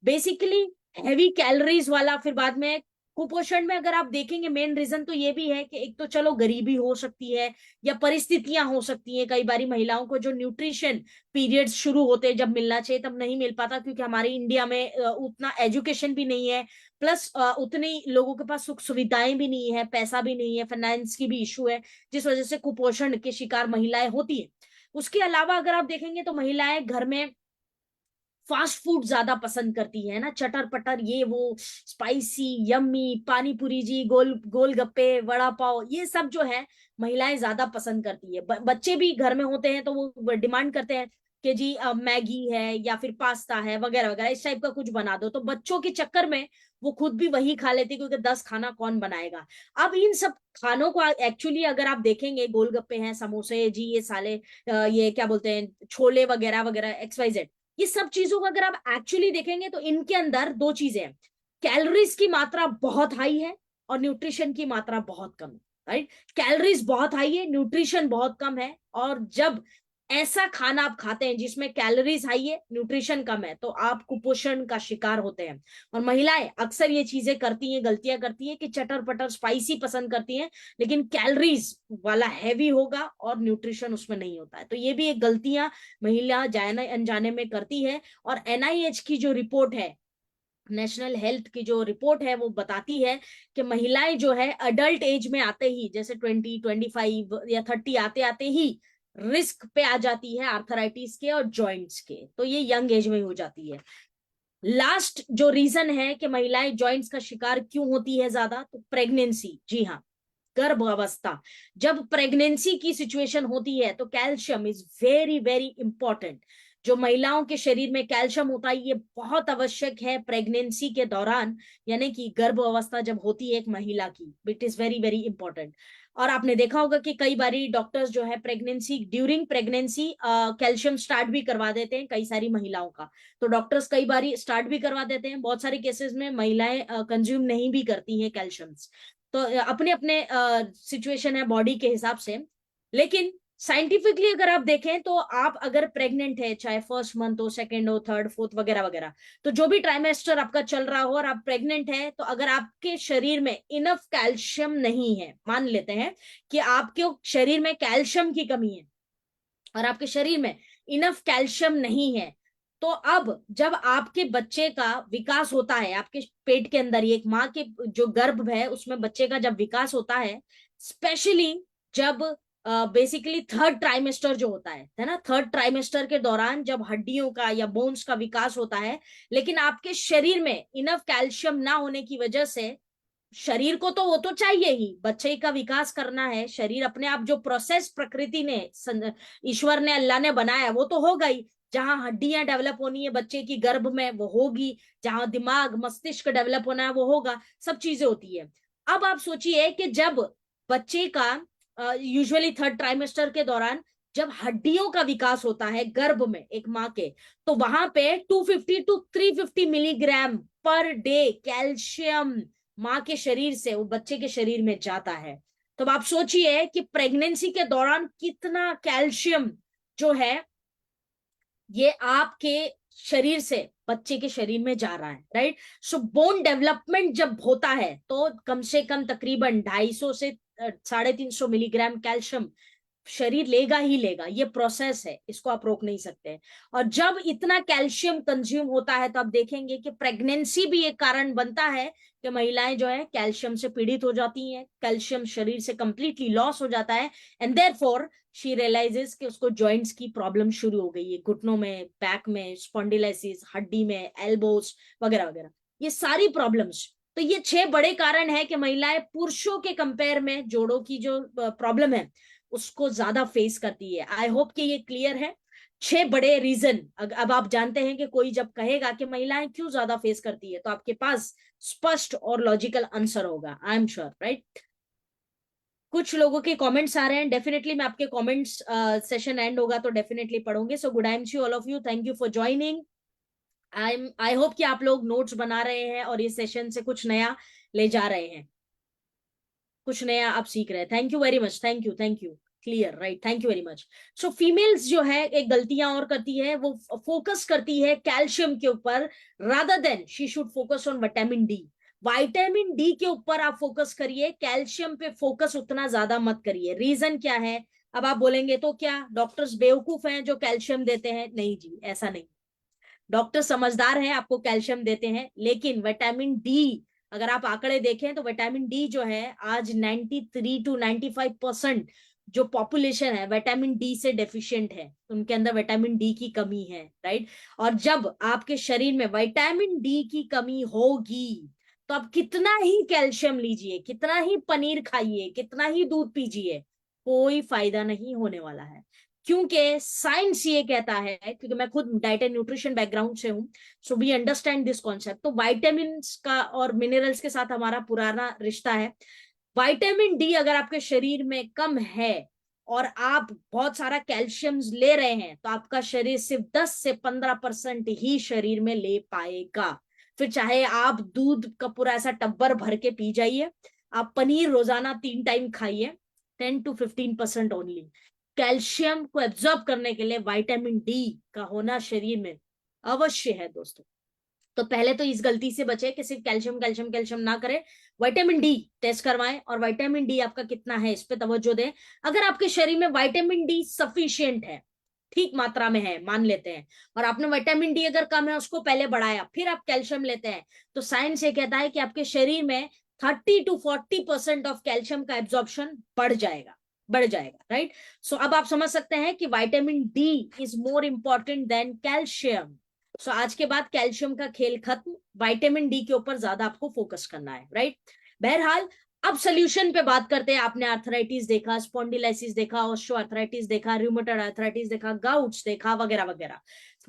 basically heavy calories वाला, फिर बाद में कुपोषण में अगर आप देखेंगे मेन रीजन तो ये भी है कि एक तो चलो गरीबी हो सकती है या परिस्थितियां हो सकती हैं, कई बारी महिलाओं को जो न्यूट्रिशन पीरियड्स शुरू होते जब मिलना चाहिए तब नहीं मिल पाता, क्योंकि हमारे इंडिया में उतना एजुकेशन भी नहीं है, प्लस उतनी लोगों के पास सुख सुविधाएं भी नहीं है, पैसा भी नहीं है, फाइनेंस की भी इशू है, जिस वजह से कुपोषण के शिकार महिलाएं होती है। उसके अलावा अगर आप देखेंगे तो महिलाएं घर में फास्ट फूड ज्यादा पसंद करती है ना, चटर पटर ये वो, स्पाइसी यम्मी, पानी पूरी जी, गोल गोलगप्पे, वड़ा पाव, ये सब जो है महिलाएं ज्यादा पसंद करती है। बच्चे भी घर में होते हैं तो वो डिमांड करते हैं कि जी मैगी है या फिर पास्ता है वगैरह वगैरह, इस टाइप का कुछ बना दो। तो बच्चों के चक्कर में वो खुद भी वही खा लेती, क्योंकि 10 खाना कौन बनाएगा। अब इन सब खानों को एक्चुअली अगर आप देखेंगे, गोलगप्पे हैं, समोसे जी, ये साले ये क्या बोलते हैं, छोले वगैरह वगैरह, XYZ, ये सब चीजों को अगर आप एक्चुअली देखेंगे तो इनके अंदर दो चीजें हैं, कैलोरीज की मात्रा बहुत हाई है और न्यूट्रिशन की मात्रा बहुत कम है, राइट। कैलोरीज बहुत हाई है, न्यूट्रिशन बहुत कम है। और जब ऐसा खाना आप खाते हैं जिसमें कैलोरीज हाई है, न्यूट्रिशन कम है, तो आप कुपोषण का शिकार होते हैं। और महिलाएं अक्सर ये चीजें करती हैं, गलतियां करती हैं कि चटर पटर स्पाइसी पसंद करती हैं, लेकिन कैलोरीज वाला हैवी होगा और न्यूट्रिशन उसमें नहीं होता है। तो ये भी एक गलतियां महिला जाने अनजाने में करती है। और NIH की जो रिपोर्ट है, नेशनल हेल्थ की जो रिपोर्ट है, वो बताती है कि महिलाएं जो है अडल्ट एज में आते ही, जैसे 20, 25 या 30 आते आते ही रिस्क पे आ जाती है आर्थराइटिस के और जॉइंट्स के। तो ये यंग एज में हो जाती है। लास्ट जो रीजन है कि महिलाएं जॉइंट्स का शिकार क्यों होती है ज्यादा, तो प्रेगनेंसी, जी हाँ, गर्भावस्था। जब प्रेगनेंसी की सिचुएशन होती है तो calcium is very very important. जो महिलाओं के शरीर में कैल्शियम होता है ये बहुत आवश्यक है प्रेगनेंसी के दौरान, यानी कि गर्भ अवस्था जब होती है एक महिला की, it is very very important. और आपने देखा होगा कि कई बारी डॉक्टर्स जो है pregnancy, during pregnancy calcium start भी करवा देते हैं कई सारी महिलाओं का। तो डॉक्टर्स कई बारी स्टार्ट भी करवा देते हैं, बहुत सारे केसेस में महिलाएं कंज्यूम नहीं भी करती हैं कैल्शियम। तो अपने अपने सिचुएशन है बॉडी के हिसाब से। लेकिन साइंटिफिकली अगर आप देखें तो आप अगर प्रेग्नेंट है, चाहे फर्स्ट मंथ हो, सेकेंड हो, थर्ड, फोर्थ वगैरह वगैरह, तो जो भी ट्राइमेस्टर आपका चल रहा हो और आप प्रेग्नेंट है, तो अगर आपके शरीर में इनफ कैल्शियम नहीं है, मान लेते हैं कि आपके शरीर में कैल्शियम की कमी है और आपके शरीर में इनफ कैल्शियम नहीं है, तो अब जब आपके बच्चे का विकास होता है आपके पेट के अंदर, एक माँ के जो गर्भ है उसमें बच्चे का जब विकास होता है, स्पेशली जब बेसिकली थर्ड ट्राइमेस्टर जो होता है ना, थर्ड ट्राइमेस्टर के दौरान जब हड्डियों का या बोन्स का विकास होता है, लेकिन आपके शरीर में इनफ कैल्शियम ना होने की वजह से, शरीर को तो वो तो चाहिए ही, बच्चे का विकास करना है, शरीर अपने आप जो प्रोसेस प्रकृति ने, ईश्वर ने, अल्लाह ने बनाया वो तो होगा ही। जहां हड्डियां डेवलप होनी है बच्चे की गर्भ में वो होगी, जहां दिमाग मस्तिष्क डेवलप होना है वो होगा, सब चीजें होती है। अब आप सोचिए कि जब बच्चे का यूजुअली थर्ड ट्राइमेस्टर के दौरान जब हड्डियों का विकास होता है गर्भ में एक माँ के, तो वहां पे 250 to 350 milligram per day calcium माँ के शरीर से वो बच्चे के शरीर में जाता है। तो आप सोचिए कि प्रेगनेंसी के दौरान कितना कैल्शियम जो है ये आपके शरीर से बच्चे के शरीर में जा रहा है, राइट। सो बोन डेवलपमेंट जब होता है तो कम से कम तकरीबन 250 से 350 मिलीग्राम कैल्शियम शरीर लेगा ही लेगा, ये प्रोसेस है, इसको आप रोक नहीं सकते। और जब इतना कैल्शियम कंज्यूम होता है तो आप देखेंगे कि प्रेगनेंसी भी एक कारण बनता है कि महिलाएं जो है कैल्शियम से पीड़ित हो जाती हैं, कैल्शियम शरीर से कंप्लीटली लॉस हो जाता है, एंड देयरफॉर शी रियलाइजेस कि उसको जॉइंट्स की प्रॉब्लम शुरू हो गई है, घुटनों में, बैक में, स्पॉन्डिलाइसिस, हड्डी में, एल्बोस वगैरह वगैरह, ये सारी प्रॉब्लम्स। तो ये 6 बड़े कारण है कि महिलाएं पुरुषों के कंपेयर में जोड़ों की जो प्रॉब्लम है उसको ज्यादा फेस करती है। आई होप कि ये क्लियर है, 6 बड़े रीजन। अब आप जानते हैं कि कोई जब कहेगा कि महिलाएं क्यों ज्यादा फेस करती है तो आपके पास स्पष्ट और लॉजिकल आंसर होगा, आई एम श्योर, राइट। कुछ लोगों के कमेंट्स आ रहे हैं, डेफिनेटली मैं आपके कमेंट्स, सेशन एंड होगा तो डेफिनेटली पढ़ूंगे। So good time to all of you, thank you for joining. I hope कि आप लोग नोट्स बना रहे हैं और इस सेशन से कुछ नया ले जा रहे हैं, कुछ नया आप सीख रहे हैं। Thank you very much, thank you, thank you. Clear, right, thank you very much. So females जो है एक गलतियां और करती है, वो फोकस करती है कैल्शियम के ऊपर, rather than she should focus on vitamin D. Vitamin D के ऊपर आप फोकस करिए, कैल्शियम पे फोकस उतना ज्यादा मत करिए। रीजन क्या है? अब आप बोलेंगे तो क्या डॉक्टर्स बेवकूफ हैं जो कैल्शियम देते हैं? नहीं जी, ऐसा नहीं। डॉक्टर समझदार हैं, आपको कैल्शियम देते हैं, लेकिन विटामिन डी, अगर आप आंकड़े देखें तो विटामिन डी जो है आज 93 टू 95% जो पॉपुलेशन है विटामिन डी से डेफिशिएंट है, उनके अंदर विटामिन डी की कमी है, राइट। और जब आपके शरीर में विटामिन डी की कमी होगी तो आप कितना ही कैल्शियम लीजिए, कितना ही पनीर खाइए, कितना ही दूध पीजिए, कोई फायदा नहीं होने वाला है। क्योंकि साइंस ये कहता है, क्योंकि मैं खुद डाइट एंड न्यूट्रिशन बैकग्राउंड से हूं, so we understand this concept. तो वाइटामिन का और मिनरल्स के साथ हमारा पुराना रिश्ता है। विटामिन डी अगर आपके शरीर में कम है और आप बहुत सारा कैल्शियम ले रहे हैं, तो आपका शरीर सिर्फ 10 से 15% ही शरीर में ले पाएगा। फिर चाहे आप दूध का पूरा ऐसा टब्बर भर के पी जाइए, आप पनीर रोजाना 3 टाइम खाइए, 10 to 15% ओनली। कैल्शियम को एब्जॉर्ब करने के लिए विटामिन डी का होना शरीर में अवश्य है दोस्तों। तो पहले तो इस गलती से बचे कि सिर्फ कैल्शियम कैल्शियम कैल्शियम ना करें, विटामिन डी टेस्ट करवाएं और विटामिन डी आपका कितना है इस पे तवज्जो दें। अगर आपके शरीर में विटामिन डी सफिशिएंट है, ठीक मात्रा में है मान लेते हैं, और आपने विटामिन डी अगर कम है उसको पहले बढ़ाया, फिर आप कैल्शियम लेते हैं, तो साइंस ये कहता है कि आपके शरीर में 30 to 40% ऑफ कैल्शियम का एब्जॉर्प्शन बढ़ जाएगा, राइट। सो अब आप समझ सकते हैं कि vitamin D is more important than calcium. So आज के बाद कैल्शियम का खेल खत्म, विटामिन डी के ऊपर ज्यादा आपको फोकस करना है, राइट। बहरहाल अब सोल्यूशन पे बात करते हैं। आपने आर्थराइटिस देखा, स्पॉन्डिलाइसिस देखा, ऑस्टियोआर्थराइटिस देखा, रूमेटॉइड आर्थराइटिस देखा, गाउट्स देखा, वगैरह वगैरह,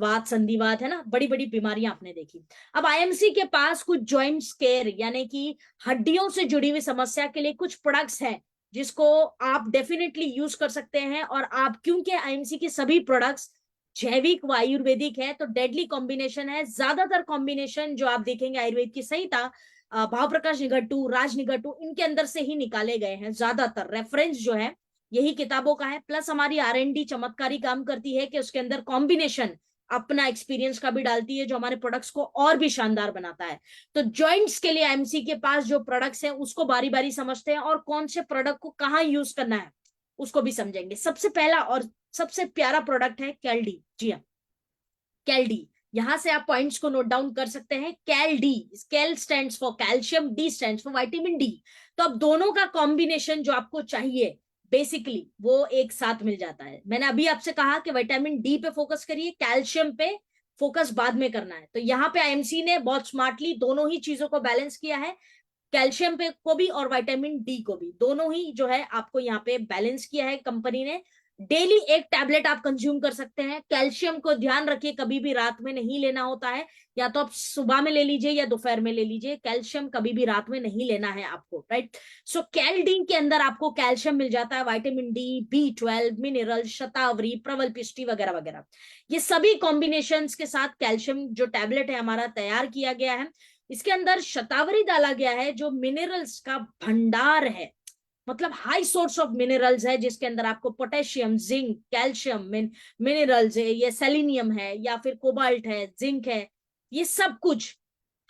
वात संधिवात है ना, बड़ी बड़ी बीमारियां आपने देखी। अब आईएमसी के पास कुछ जॉइंट केयर यानी कि हड्डियों से जुड़ी हुई समस्या के लिए कुछ प्रोडक्ट्स हैं जिसको आप डेफिनेटली यूज कर सकते हैं। और आप, क्योंकि आईएमसी के सभी प्रोडक्ट्स जैविक व आयुर्वेदिक है, तो डेडली कॉम्बिनेशन है। ज्यादातर कॉम्बिनेशन जो आप देखेंगे आयुर्वेद की संहिता, भाव प्रकाश निघट्टू, राज निघट्टू, इनके अंदर से ही निकाले गए हैं। ज्यादातर रेफरेंस जो है यही किताबों का है। प्लस हमारी आरएनडी चमत्कारी काम करती है कि उसके अंदर कॉम्बिनेशन अपना एक्सपीरियंस का भी डालती है, जो हमारे प्रोडक्ट्स को और भी शानदार बनाता है। तो जॉइंट्स के लिए एमसी के पास जो प्रोडक्ट्स हैं उसको बारी बारी समझते हैं, और कौन से प्रोडक्ट को कहाँ यूज करना है उसको भी समझेंगे। सबसे पहला और सबसे प्यारा प्रोडक्ट है कैलडी। जी हाँ, कैलडी। यहां से आप पॉइंट्स को नोट डाउन कर सकते हैं। Cal D, cal stands for calcium, D stands for vitamin D. तो अब दोनों का कॉम्बिनेशन जो आपको चाहिए बेसिकली वो एक साथ मिल जाता है। मैंने अभी आपसे कहा कि विटामिन डी पे फोकस करिए, कैल्शियम पे फोकस बाद में करना है। तो यहाँ पे आईएमसी ने बहुत स्मार्टली दोनों ही चीजों को बैलेंस किया है, कैल्शियम पे को भी और विटामिन डी को भी, दोनों ही जो है आपको यहाँ पे बैलेंस किया है कंपनी ने। डेली एक टैबलेट आप कंज्यूम कर सकते हैं। कैल्शियम को ध्यान रखिए कभी भी रात में नहीं लेना होता है, या तो आप सुबह में ले लीजिए या दोपहर में ले लीजिए, कैल्शियम कभी भी रात में नहीं लेना है आपको, राइट। सो कैलडी के अंदर आपको कैल्शियम मिल जाता है, विटामिन डी, B12, मिनरल, शतावरी, प्रबल पिष्टी वगैरह वगैरह। ये सभी कॉम्बिनेशन के साथ कैल्शियम जो टैबलेट है हमारा तैयार किया गया है। इसके अंदर शतावरी डाला गया है जो मिनरल्स का भंडार है, मतलब हाई सोर्स ऑफ मिनरल्स है, जिसके अंदर आपको पोटेशियम, जिंक, कैल्शियम मिनरल्स है, ये सेलेनियम है या फिर कोबाल्ट है, जिंक है, ये सब कुछ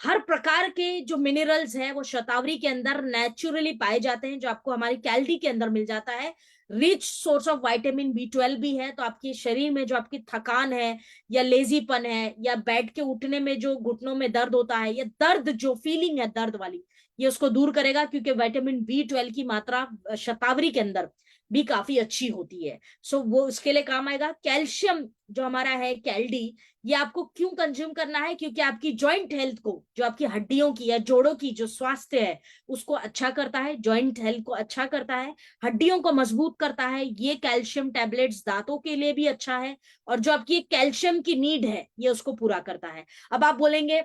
हर प्रकार के जो मिनरल्स है वो शतावरी के अंदर नेचुरली पाए जाते हैं, जो आपको हमारी कैलडी के अंदर मिल जाता है। Rich source of vitamin B12 भी है। तो आपके शरीर में जो आपकी थकान है या लेजीपन है या बैठ के उठने में जो घुटनों में दर्द होता है, या दर्द जो फीलिंग है दर्द वाली, ये उसको दूर करेगा, क्योंकि विटामिन B12 की मात्रा शतावरी के अंदर भी काफी अच्छी होती है। सो वो उसके लिए काम आएगा। कैल्शियम जो हमारा है कैलडी, ये आपको क्यों कंज्यूम करना है, क्योंकि आपकी जॉइंट हेल्थ को, जो आपकी हड्डियों की या जोड़ों की जो स्वास्थ्य है उसको अच्छा करता है, जॉइंट हेल्थ को अच्छा करता है, हड्डियों को मजबूत करता है। ये कैल्शियम टैबलेट्स दांतों के लिए भी अच्छा है, और जो आपकी कैल्शियम की नीड है ये उसको पूरा करता है। अब आप बोलेंगे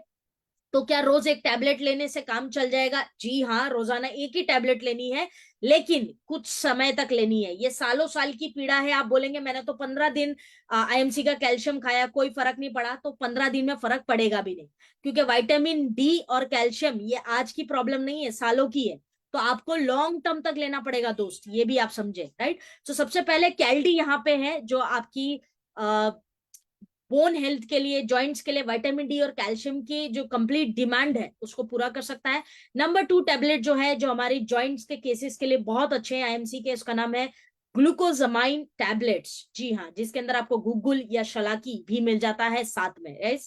तो क्या रोज एक टैबलेट लेने से काम चल जाएगा? जी हाँ, रोजाना एक ही टैबलेट लेनी है, लेकिन कुछ समय तक लेनी है। ये सालों साल की पीड़ा है। आप बोलेंगे मैंने तो 15 दिन आईएमसी का कैल्शियम खाया, कोई फर्क नहीं पड़ा, तो 15 दिन में फर्क पड़ेगा भी नहीं, क्योंकि विटामिन डी और कैल्शियम ये आज की प्रॉब्लम नहीं है, सालों की है। तो आपको लॉन्ग टर्म तक लेना पड़ेगा दोस्त, ये भी आप समझे, राइट। तो सबसे पहले कैलडी यहाँ पे है जो आपकी बोन हेल्थ के लिए, जॉइंट्स के लिए विटामिन डी और कैल्शियम की जो कंप्लीट डिमांड है उसको पूरा कर सकता है। नंबर 2 टैबलेट जो है, जो हमारी जॉइंट्स के केसेस के लिए बहुत अच्छे हैं आईएमसी के, उसका नाम है ग्लूकोजामाइन टैबलेट्स। जी हाँ, जिसके अंदर आपको गुगुल या शलाकी भी मिल जाता है साथ में।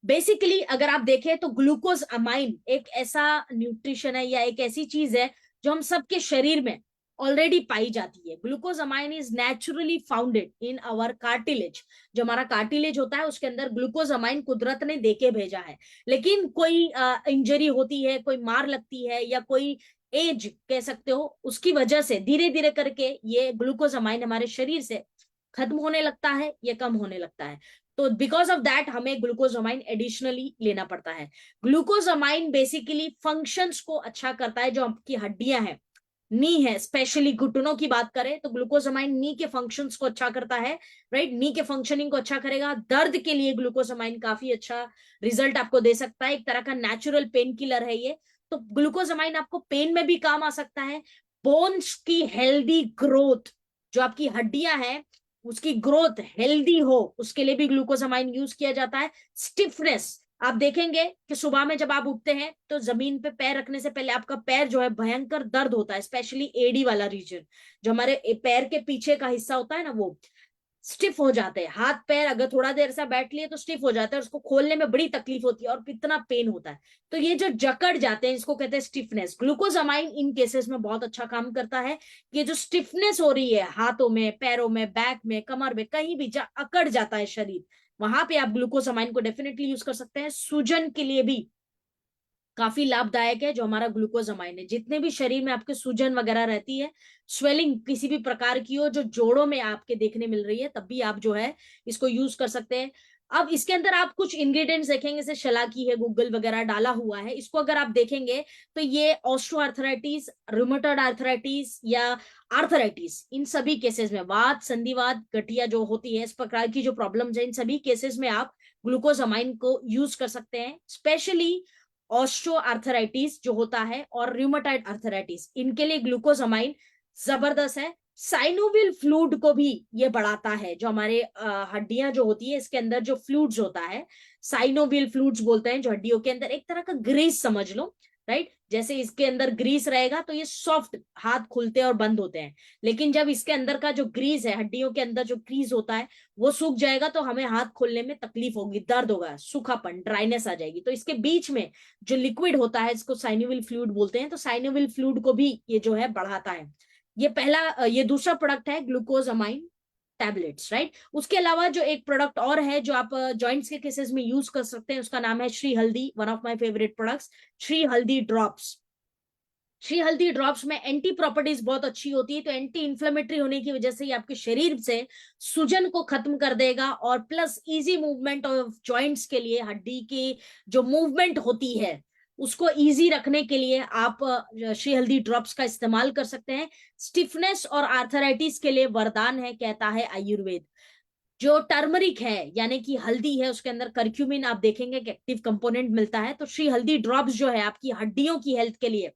बेसिकली अगर आप देखें तो ग्लूकोज अमाइन एक ऐसा न्यूट्रिशन है या एक ऐसी चीज है जो हम सबके शरीर में ऑलरेडी पाई जाती है। Glucosamine is naturally founded in our cartilage. जो हमारा कार्टिलेज होता है उसके अंदर ग्लूकोजामाइन कुदरत ने देके भेजा है। लेकिन कोई इंजरी होती है, कोई मार लगती है, या कोई एज कह सकते हो, उसकी वजह से धीरे धीरे करके ये ग्लूकोजामाइन हमारे शरीर से खत्म होने लगता है या कम होने लगता है। तो बिकॉज ऑफ दैट हमें ग्लूकोजामाइन एडिशनली लेना पड़ता है। ग्लूकोजामाइन बेसिकली फंक्शंस को अच्छा करता है। जो आपकी हड्डियां हैं, नी है, स्पेशली घुटनों की बात करें तो ग्लूकोजामाइन नी के फंक्शंस को अच्छा करता है, राइट। नी के फंक्शनिंग को अच्छा करेगा। दर्द के लिए ग्लूकोजामाइन काफी अच्छा रिजल्ट आपको दे सकता है। एक तरह का नेचुरल पेन किलर है ये। तो ग्लूकोजामाइन आपको पेन में भी काम आ सकता है। बोन्स की हेल्दी ग्रोथ, जो आपकी हड्डियां हैं उसकी ग्रोथ हेल्दी हो, उसके लिए भी ग्लूकोजामाइन यूज किया जाता है। स्टिफनेस, आप देखेंगे कि सुबह में जब आप उठते हैं तो जमीन पे पैर रखने से पहले आपका पैर जो है भयंकर दर्द होता है, स्पेशली एडी वाला रीजन, जो हमारे पैर के पीछे का हिस्सा होता है ना, वो स्टिफ हो जाते हैं। हाथ पैर अगर थोड़ा देर से बैठ लिए तो स्टिफ हो जाता है, उसको खोलने में बड़ी तकलीफ होती है और कितना पेन होता है। तो ये जो जकड़ जाते हैं इसको कहते हैं स्टिफनेस। ग्लूकोजामाइन इन केसेस में बहुत अच्छा काम करता है। ये जो स्टिफनेस हो रही है हाथों में, पैरों में, बैक में, कमर में, कहीं भी अकड़ जाता है शरीर, वहां पे आप ग्लूकोजामाइन को डेफिनेटली यूज कर सकते हैं। सूजन के लिए भी काफी लाभदायक है जो हमारा ग्लूकोजामाइन है। जितने भी शरीर में आपके सूजन वगैरह रहती है, स्वेलिंग किसी भी प्रकार की हो जो जोड़ों में आपके देखने मिल रही है, तब भी आप जो है इसको यूज कर सकते हैं। अब इसके अंदर आप कुछ इंग्रेडिएंट्स देखेंगे, जैसे शलाकी है, गूगल वगैरह डाला हुआ है। इसको अगर आप देखेंगे तो ये ऑस्ट्रो आर्थराइटिस, रूमेटॉइड आर्थराइटिस या आर्थराइटिस, इन सभी केसेस में वात, संधिवात, गठिया जो होती है, इस प्रकार की जो प्रॉब्लम्स है, इन सभी केसेस में आप ग्लूकोजामाइन को यूज कर सकते हैं। स्पेशली ऑस्ट्रो आर्थराइटिस जो होता है और र्यूमेटॉइड आर्थराइटिस, इनके लिए ग्लूकोजामाइन जबरदस्त है। साइनोवियल फ्लूइड को भी ये बढ़ाता है। जो हमारे हड्डियां जो होती है इसके अंदर जो फ्लूइड्स होता है, साइनोवियल फ्लूइड्स बोलते हैं, जो हड्डियों के अंदर एक तरह का ग्रीस समझ लो, राइट। जैसे इसके अंदर ग्रीस रहेगा तो ये सॉफ्ट हाथ खुलते और बंद होते हैं। लेकिन जब इसके अंदर का जो ग्रीस है, हड्डियों के अंदर जो ग्रीस होता है, वो सूख जाएगा तो हमें हाथ खोलने में तकलीफ होगी, दर्द होगा, सूखापन, ड्राइनेस आ जाएगी। तो इसके बीच में जो लिक्विड होता है इसको साइनोवियल फ्लूइड बोलते हैं। तो साइनोवियल फ्लूइड को भी ये जो है बढ़ाता है। ये दूसरा प्रोडक्ट है ग्लूकोजामाइन टैबलेट्स, राइट। उसके अलावा जो एक प्रोडक्ट और है जो आप जॉइंट्स के केसेस में यूज कर सकते हैं, उसका नाम है श्री हल्दी, one of my favourite products, Shri हल्दी ड्रॉप्स। श्री हल्दी ड्रॉप्स में एंटी प्रॉपर्टीज बहुत अच्छी होती है। तो एंटी इंफ्लेमेटरी होने की वजह से ये आपके शरीर से सूजन को खत्म कर देगा, और plus easy movement of joints के लिए, हड्डी की जो मूवमेंट होती है उसको इजी रखने के लिए आप श्री हल्दी ड्रॉप्स का इस्तेमाल कर सकते हैं। स्टिफनेस और आर्थराइटिस के लिए वरदान है, कहता है आयुर्वेद। जो टर्मरिक है यानी कि हल्दी है, उसके अंदर करक्यूमिन आप देखेंगे कि एक्टिव कंपोनेंट मिलता है। तो श्री हल्दी ड्रॉप्स जो है आपकी हड्डियों की हेल्थ के लिए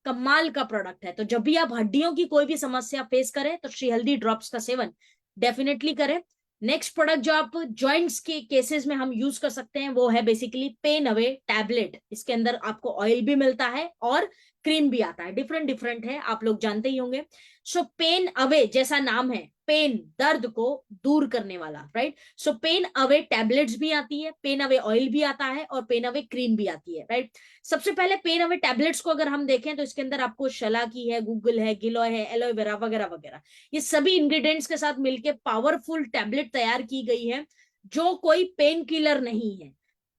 कमाल का प्रोडक्ट है। तो जब भी आप हड्डियों की कोई भी समस्या फेस करें तो श्री हल्दी ड्रॉप्स का सेवन डेफिनेटली करें। नेक्स्ट प्रोडक्ट जो आप जॉइंट्स के केसेस में हम यूज कर सकते हैं वो है बेसिकली पेन अवे टैबलेट। इसके अंदर आपको ऑयल भी मिलता है और क्रीम भी आता है, डिफरेंट डिफरेंट है, आप लोग जानते ही होंगे। सो पेन अवे जैसा नाम है, पेन दर्द को दूर करने वाला, राइट। सो पेन अवे टैबलेट्स भी आती है, पेन अवे ऑयल भी आता है और पेन अवे क्रीम भी आती है, राइट। सबसे पहले पेन अवे टैबलेट्स को अगर हम देखें तो इसके अंदर आपको शलाकी है, गूगल है, गिलोय है, एलोवेरा वगैरह वगैरह, ये सभी इंग्रेडिएंट्स के साथ मिलकर पावरफुल टैबलेट तैयार की गई है, जो कोई पेन किलर नहीं है।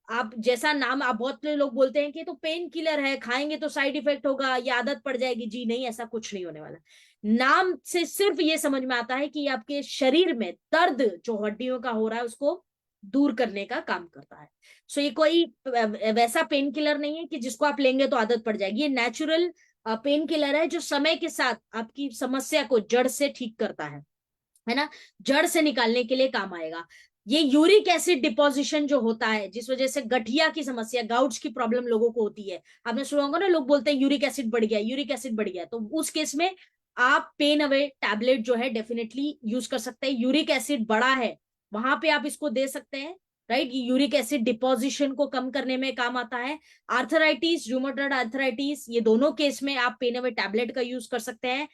आप जैसा नाम, आप बहुत लोग बोलते हैं कि तो पेन किलर है, खाएंगे तो साइड इफेक्ट होगा या आदत पड़ जाएगी। जी नहीं, ऐसा कुछ नहीं होने वाला। नाम से सिर्फ ये समझ में आता है कि आपके शरीर में दर्द जो हड्डियों का हो रहा है उसको दूर करने का काम करता है। सो ये कोई वैसा पेन किलर नहीं है कि जिसको आप लेंगे तो आदत पड़ जाएगी। ये नेचुरल पेन किलर है जो समय के साथ आपकी समस्या को जड़ से ठीक करता है ना, जड़ से निकालने के लिए काम आएगा। ये यूरिक एसिड डिपोजिशन जो होता है, जिस वजह से गठिया की समस्या, गाउट्स की प्रॉब्लम लोगों को होती है, आपने सुना होगा ना, लोग बोलते हैं यूरिक एसिड बढ़ गया, यूरिक एसिड बढ़ गया। तो उस केस में आप पेन अवे टैबलेट जो है डेफिनेटली यूज कर सकते हैं। यूरिक एसिड बढ़ा है वहां पे आप इसको दे सकते हैं, राइट। ये यूरिक एसिड डिपोजिशन को कम करने में काम आता है। आर्थराइटिस, रूमेटॉइड आर्थराइटिस, ये दोनों केस में आप पेन अवे टैबलेट का यूज कर सकते हैं।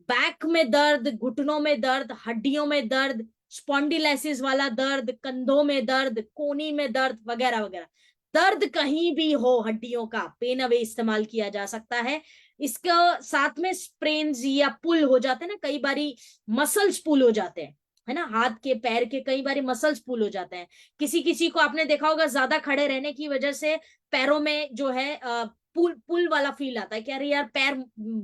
बैक में दर्द, घुटनों में दर्द, हड्डियों में दर्द, स्पॉन्डिलाइसिस वाला दर्द, कंधों में दर्द, कोनी में दर्द वगैरह वगैरह, दर्द कहीं भी हो हड्डियों का, पेन अवे इस्तेमाल किया जा सकता है। इसका साथ में स्प्रेन्स या पुल हो जाते हैं ना, कई बारी मसल्स पुल हो जाते हैं, है ना, हाथ के पैर के कई बारी मसल्स पुल हो जाते हैं। किसी किसी को आपने देखा होगा ज्यादा खड़े रहने की वजह से पैरों में जो है पुल पुल वाला फील आता है कि अरे यार पैर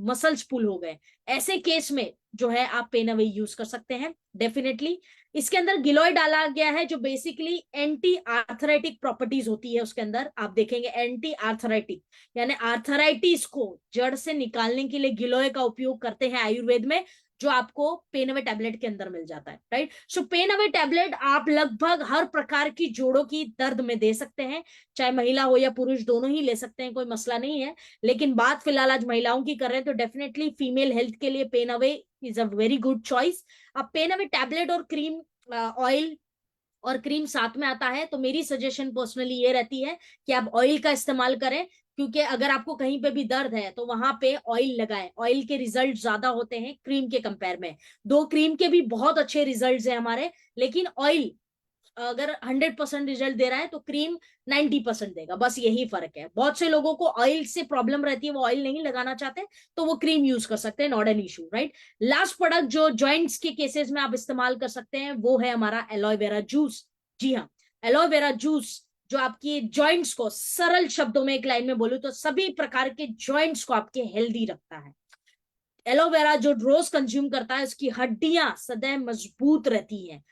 मसल्स पुल हो गए। ऐसे केस में जो है आप पेन अवे यूज कर सकते हैं डेफिनेटली। इसके अंदर गिलोय डाला गया है जो बेसिकली एंटी आर्थराइटिक प्रॉपर्टीज होती है उसके अंदर। आप देखेंगे एंटी आर्थराइटिक, यानी आर्थराइटिस को जड़ से निकालने के लिए गिलोय का उपयोग करते हैं आयुर्वेद में, जो आपको पेन अवे टैबलेट के अंदर मिल जाता है, राइट। सो पेन अवे टैबलेट आप लगभग हर प्रकार की जोड़ों की दर्द में दे सकते हैं, चाहे महिला हो या पुरुष, दोनों ही ले सकते हैं, कोई मसला नहीं है। लेकिन बात फिलहाल आज महिलाओं की कर रहे हैं, तो डेफिनेटली फीमेल हेल्थ के लिए pain away is a very good choice. अब पेन अवे टैबलेट और क्रीम, ऑयल और क्रीम साथ में आता है, तो मेरी सजेशन पर्सनली ये रहती है कि आप ऑयल का इस्तेमाल करें, क्योंकि अगर आपको कहीं पे भी दर्द है तो वहां पे ऑयल लगाएं। ऑयल के रिजल्ट ज्यादा होते हैं क्रीम के कंपेयर में। दो क्रीम के भी बहुत अच्छे रिजल्ट्स हैं हमारे, लेकिन ऑयल अगर 100% रिजल्ट दे रहा है तो क्रीम 90% देगा, बस यही फर्क है। बहुत से लोगों को ऑयल से प्रॉब्लम रहती है, वो ऑयल नहीं लगाना चाहते, तो वो क्रीम यूज कर सकते हैं, not an issue, right. Last product जो जॉइंट्स के केसेस में आप इस्तेमाल कर सकते हैं वो है हमारा एलोवेरा जूस। जी हाँ, एलोवेरा जूस जो आपकी जॉइंट्स को, सरल शब्दों में एक लाइन में बोलूं तो सभी प्रकार के जॉइंट्स को आपके हेल्दी रखता है। एलोवेरा जो रोज कंज्यूम करता है उसकी हड्डियां सदैव मजबूत रहती हैं,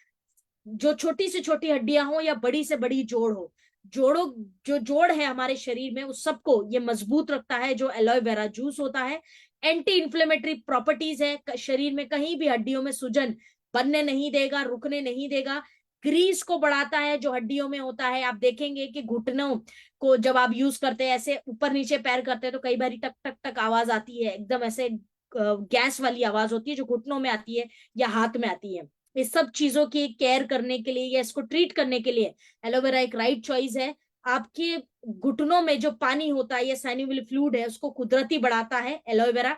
जो छोटी से छोटी हड्डियां हो या बड़ी से बड़ी जोड़ हो, जोड़ों जो जोड़ है हमारे शरीर में उस सबको ये मजबूत रखता है जो एलोवेरा जूस होता है। एंटी इंफ्लेमेटरी प्रॉपर्टीज है, शरीर में कहीं भी हड्डियों में सूजन बनने नहीं देगा, रुकने नहीं देगा। ग्रीस को बढ़ाता है जो हड्डियों में होता है। आप देखेंगे कि घुटनों को जब आप यूज करते हैं, ऐसे ऊपर नीचे पैर करते हैं, तो कई बार टक टक टक आवाज आती है, एकदम ऐसे गैस वाली आवाज होती है जो घुटनों में आती है या हाथ में आती है। इस सब चीजों की केयर करने के लिए या इसको ट्रीट करने के लिए एलोवेरा एक राइट चॉइस है। आपके घुटनों में जो पानी होता है या साइनोवियल फ्लूइड है उसको कुदरती बढ़ाता है एलोवेरा,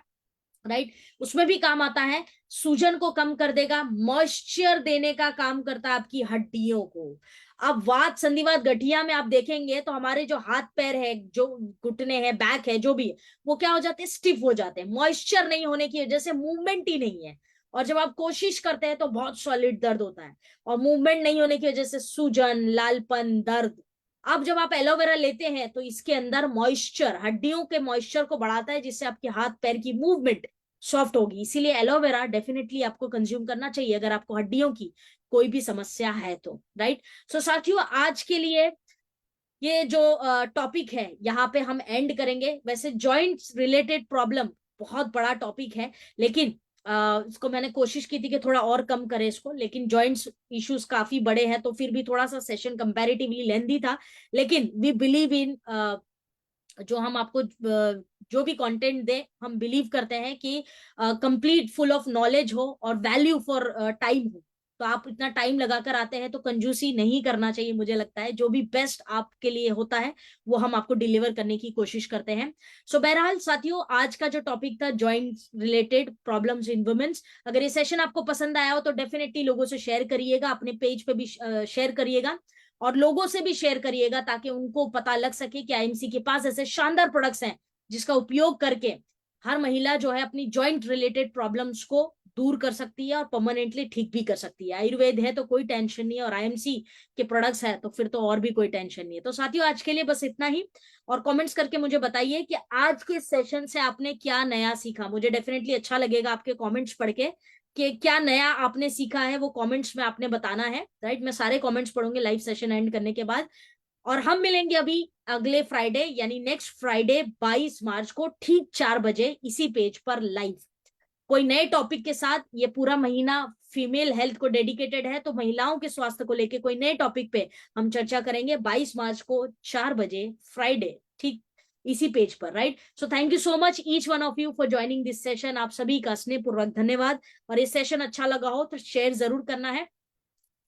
राइट। उसमें भी काम आता है, सूजन को कम कर देगा, मॉइस्चर देने का काम करता है आपकी हड्डियों को। अब वात संधिवात गठिया में आप देखेंगे तो हमारे जो हाथ पैर है, जो घुटने हैं, बैक है, जो भी है, वो क्या हो जाते हैं, स्टिफ हो जाते हैं, मॉइस्चर नहीं होने की वजह से मूवमेंट ही नहीं है। और जब आप कोशिश करते हैं तो बहुत सॉलिड दर्द होता है, और मूवमेंट नहीं होने की वजह से सूजन, लालपन, दर्द। अब जब आप एलोवेरा लेते हैं तो इसके अंदर मॉइस्चर, हड्डियों के मॉइस्चर को बढ़ाता है, जिससे आपके हाथ पैर की मूवमेंट सॉफ्ट होगी। इसीलिए एलोवेरा डेफिनेटली आपको कंज्यूम करना चाहिए अगर आपको हड्डियों की कोई भी समस्या है तो, राइट। सो साथियों, आज के लिए ये जो टॉपिक है यहाँ पे हम एंड करेंगे। वैसे जॉइंट्स रिलेटेड प्रॉब्लम बहुत बड़ा टॉपिक है, लेकिन इसको मैंने कोशिश की थी कि थोड़ा और कम करें इसको, लेकिन जॉइंट्स इश्यूज काफी बड़े हैं, तो फिर भी थोड़ा सा सेशन कंपैरेटिवली लेंथी था। लेकिन वी बिलीव इन, जो हम आपको जो भी कंटेंट दे, हम बिलीव करते हैं कि कंप्लीट फुल ऑफ नॉलेज हो और वैल्यू फॉर टाइम हो। तो आप इतना टाइम लगाकर आते हैं तो कंजूसी नहीं करना चाहिए, मुझे लगता है जो भी बेस्ट आपके लिए होता है वो हम आपको डिलीवर करने की कोशिश करते हैं। सो बहरहाल साथियों, आज का जो टॉपिक था joint related problems in womens, अगर ये सेशन आपको पसंद आया हो तो डेफिनेटली लोगों से शेयर करिएगा, अपने पेज पे भी शेयर करिएगा, और लोगों से भी शेयर करिएगा, ताकि उनको पता लग सके कि आईएमसी के पास ऐसे शानदार प्रोडक्ट्स हैं जिसका उपयोग करके हर महिला जो है अपनी जॉइंट रिलेटेड प्रॉब्लम्स को दूर कर सकती है और परमानेंटली ठीक भी कर सकती है। आयुर्वेद है तो कोई टेंशन नहीं है, और आईएमसी के प्रोडक्ट्स है तो फिर तो और भी कोई टेंशन नहीं है। तो साथियों, आज के लिए बस इतना ही, और कमेंट्स करके मुझे बताइए कि आज के सेशन से आपने क्या नया सीखा। मुझे डेफिनेटली अच्छा लगेगा आपके कमेंट्स पढ़ के कि क्या नया आपने सीखा है, वो कमेंट्स में आपने बताना है, राइट। मैं सारे कमेंट्स पढ़ूंगी लाइव सेशन एंड करने के बाद। और हम मिलेंगे अभी अगले फ्राइडे, यानी नेक्स्ट फ्राइडे 22 मार्च को ठीक 4 बजे इसी पेज पर लाइव, कोई नए टॉपिक के साथ। ये पूरा महीना फीमेल हेल्थ को डेडिकेटेड है, तो महिलाओं के स्वास्थ्य को लेके कोई नए टॉपिक पे हम चर्चा करेंगे 22 मार्च को 4 बजे फ्राइडे, ठीक इसी पेज पर, right. So thank you so much each one of you for joining this session. आप सभी का स्नेहपूर्वक धन्यवाद, और ये सेशन अच्छा लगा हो तो शेयर जरूर करना है।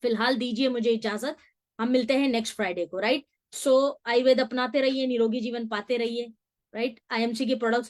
फिलहाल दीजिए मुझे इजाजत, हम मिलते हैं नेक्स्ट फ्राइडे को, राइट। सो आयुर्वेद अपनाते रहिए, निरोगी जीवन पाते रहिए, राइट। आईएमसी के प्रोडक्ट्स